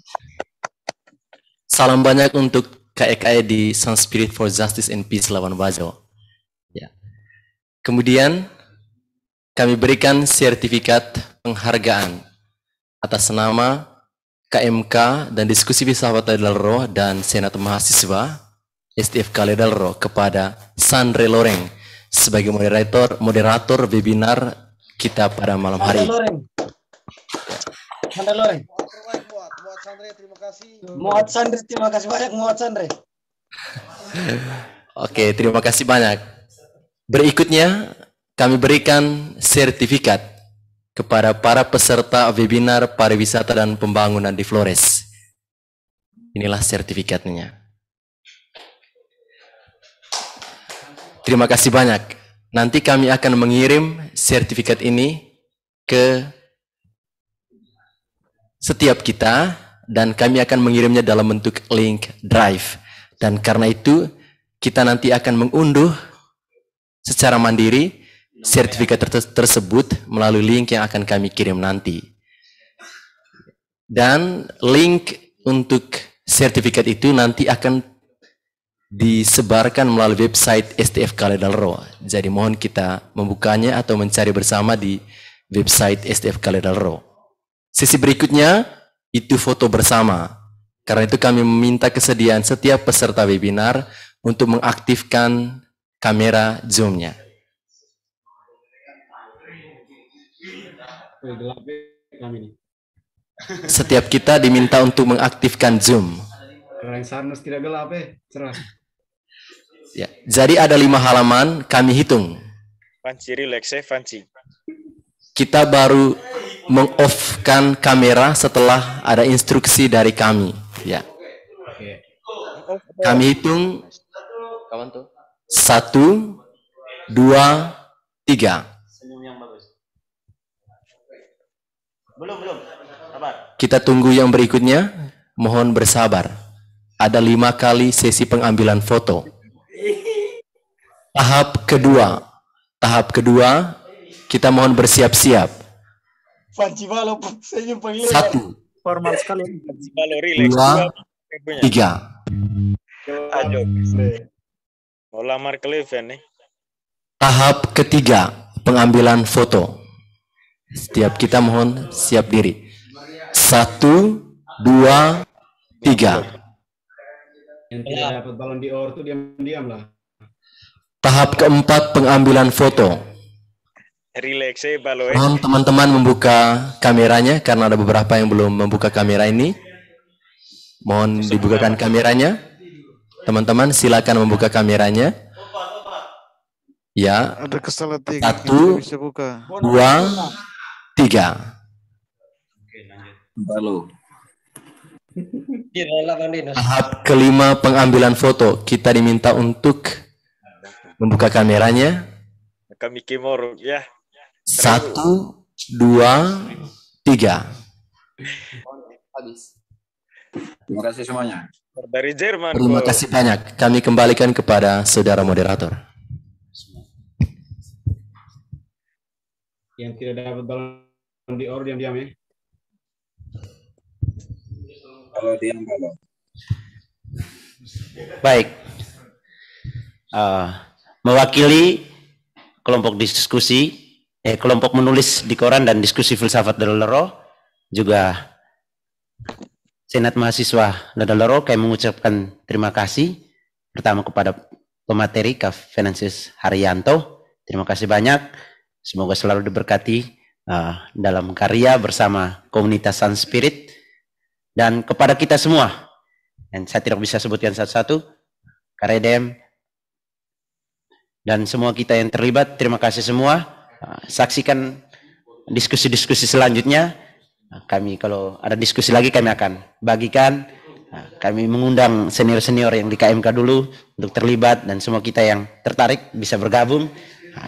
Salam banyak untuk KEKE di Sun Spirit for Justice and Peace Labuan Bajo. Ya. Kemudian kami berikan sertifikat penghargaan atas nama KMK dan Diskusi Filsafat Dalro dan Senat Mahasiswa STF Dalro kepada Sandre Loreng sebagai moderator webinar kita pada malam hari. Sandre Loreng. Muat Sandre, terima kasih banyak Muat Sandre. Oke, terima kasih banyak. Berikutnya kami berikan sertifikat kepada para peserta webinar pariwisata dan pembangunan di Flores. Inilah sertifikatnya. Terima kasih banyak. Nanti kami akan mengirim sertifikat ini ke setiap kita dan kami akan mengirimnya dalam bentuk link drive. Dan karena itu kita nanti akan mengunduh secara mandiri sertifikat tersebut melalui link yang akan kami kirim nanti. Dan link untuk sertifikat itu nanti akan disebarkan melalui website STF Dalro. Jadi mohon kita membukanya atau mencari bersama di website STF Dalro. Sesi berikutnya itu foto bersama. Karena itu kami meminta kesediaan setiap peserta webinar untuk mengaktifkan kamera Zoom-nya. Setiap kita diminta untuk mengaktifkan Zoom. Ya, jadi ada 5 halaman, kami hitung. Fanci, relax ya, Fanci. Kita baru meng-off-kan kamera setelah ada instruksi dari kami. Ya. Kami hitung 1, 2, 3. Belum. Sabar. Kita tunggu yang berikutnya. Mohon bersabar. Ada 5 kali sesi pengambilan foto. Tahap kedua, kita mohon bersiap-siap. 1, Formal sekali. 2, 3. Ayo. Mau lamar Cleven nih. Tahap ketiga, pengambilan foto. Setiap kita mohon siap diri. 1, 2, 3. Yang tidak dapat balon di or itu diam-diam lah. Tahap keempat, pengambilan foto. Relax ya, Balo. Mohon teman-teman membuka kameranya karena ada beberapa yang belum membuka kamera ini. Mohon dibukakan kameranya. Teman-teman silakan membuka kameranya. Ya. Ada kesalahan 1, 2, 3. Balo. Tahap kelima, pengambilan foto. Kita diminta untuk membuka kameranya. Kami kimor ya. 1, 2, 3. Habis. Terima kasih semuanya. Dari Jerman. Terima kasih banyak. Kami kembalikan kepada saudara moderator. Yang tidak dapat balon di or diam-diam ya. Kalau diam balon. Baik. Mewakili kelompok diskusi, kelompok menulis di koran dan diskusi filsafat Dalro, juga Senat Mahasiswa Dalro, kami mengucapkan terima kasih pertama kepada pemateri Kak Venansius Haryanto. Terima kasih banyak. Semoga selalu diberkati dalam karya bersama komunitas Sun Spirit dan kepada kita semua. Dan saya tidak bisa sebutkan satu-satu. Karedem dan semua kita yang terlibat, terima kasih semua. Saksikan diskusi-diskusi selanjutnya. Kami kalau ada diskusi lagi kami akan bagikan. Kami mengundang senior-senior yang di KMK dulu untuk terlibat dan semua kita yang tertarik bisa bergabung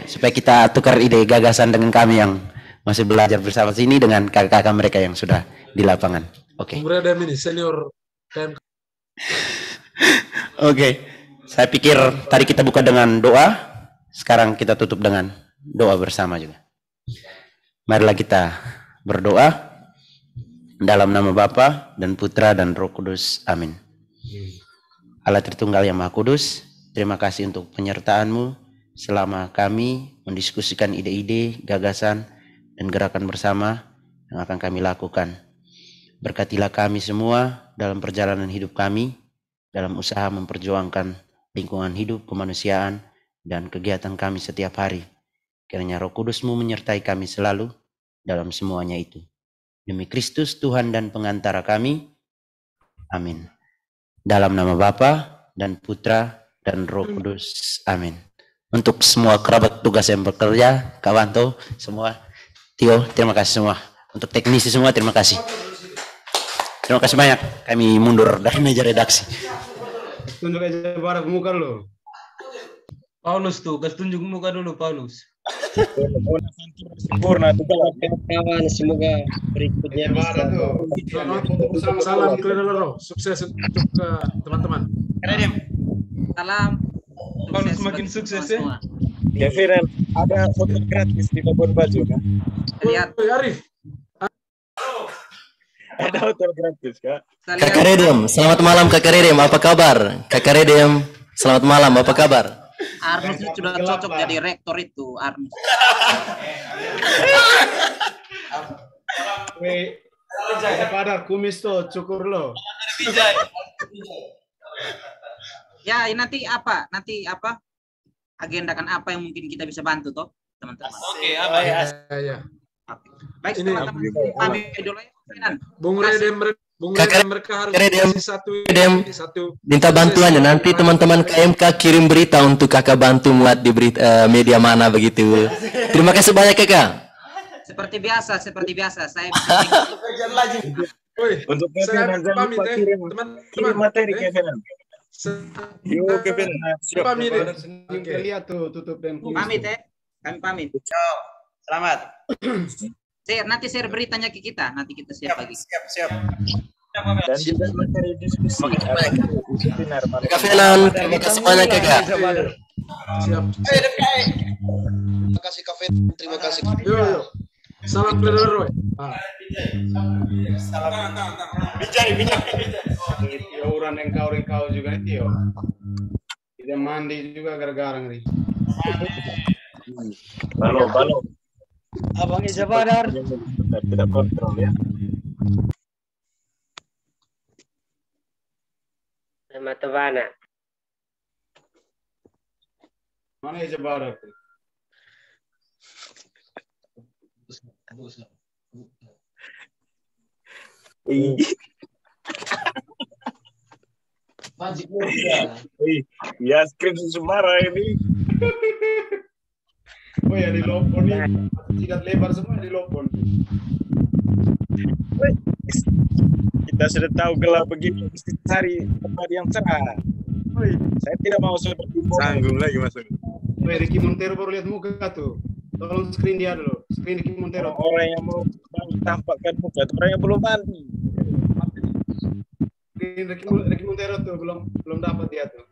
supaya kita tukar ide gagasan dengan kami yang masih belajar bersama sini dengan kakak-kakak mereka yang sudah di lapangan. Oke. Kemudian ini senior KMK. Oke. Saya pikir tadi kita buka dengan doa, sekarang kita tutup dengan doa bersama juga. Marilah kita berdoa dalam nama Bapa dan Putra dan Roh Kudus. Amin. Allah Tritunggal yang Maha Kudus, terima kasih untuk penyertaan-Mu selama kami mendiskusikan ide-ide, gagasan, dan gerakan bersama yang akan kami lakukan. Berkatilah kami semua dalam perjalanan hidup kami, dalam usaha memperjuangkan lingkungan hidup, kemanusiaan, dan kegiatan kami setiap hari. Kiranya Roh Kudus-Mu menyertai kami selalu dalam semuanya itu. Demi Kristus Tuhan dan pengantara kami. Amin. Dalam nama Bapa dan Putra dan Roh Kudus. Amin. Untuk semua kerabat tugas yang bekerja, Kak Wanto, semua, Tio, terima kasih semua. Untuk teknisi semua, terima kasih. Terima kasih banyak. Kami mundur dari meja redaksi. Tunjuk aja barang muka lo. Paulus tuh, kasih tunjuk muka dulu Paulus. Sempurna tuh kawan, semoga berikutnya bisa. Salam Kleroro, sukses untuk teman-teman. Salam. Paulus semakin sukses ya. Kevin, ada foto gratis di Labuan Bajo kan? Lihat. Arif. Ada hotel gratis, Kak. Kakak Redem, selamat malam Kakak Redem, apa kabar? Kakak Redem, selamat malam, apa kabar? Arnus sudah cocok jadi rektor itu, Arnus. Weh, pada kumis tuh cukur lo. Ya, nanti apa? Agendakan apa yang mungkin kita bisa bantu toh, teman-teman. Oke, apa ya? Baik, teman-teman. Pamit dulu ya. Bung Redem mereka harus satu minta bantuannya nanti teman-teman KMK kirim berita untuk kakak bantu muat di berita, media mana begitu. Terima kasih banyak kakak. Seperti biasa saya untuk Kevin jangan lupa kirim materi Kevin. Yuk Kevin, pamit. Lihat tuh tutup dan pamit ya. Kami pamit. Ciao. Selamat. Nanti share beritanya ke kita, nanti kita siap lagi. Siap. Dan juga materi diskusi. Kak Fenan, terima kasih banyak kakak. Siap. Terima kasih Kak Fenan, terima kasih. Yo. Salam Kleroro. Salam. Bijai. Orang engkau juga nih, Tio. Tidak mandi juga gara-gara nih. Balo. Abang Ija Badar. Tidak kontrol ya. Nama Tebana. Mana Ija Badar? Ya screen Sumara ini. Oh ya di Lopon nih, sikat lebar semua di Lopon. Kita sudah tahu gelap begini, mesti cari tempat yang cerah. Saya tidak mau seperti sanggung lagi masuk. Ricky Montero baru lihat muka tuh. Tolong screen dia dulu. Screen Ricky Montero. Orang yang mau tampakkan muka, orang yang belum mandi. Ricky Montero tuh belum dapat dia tuh.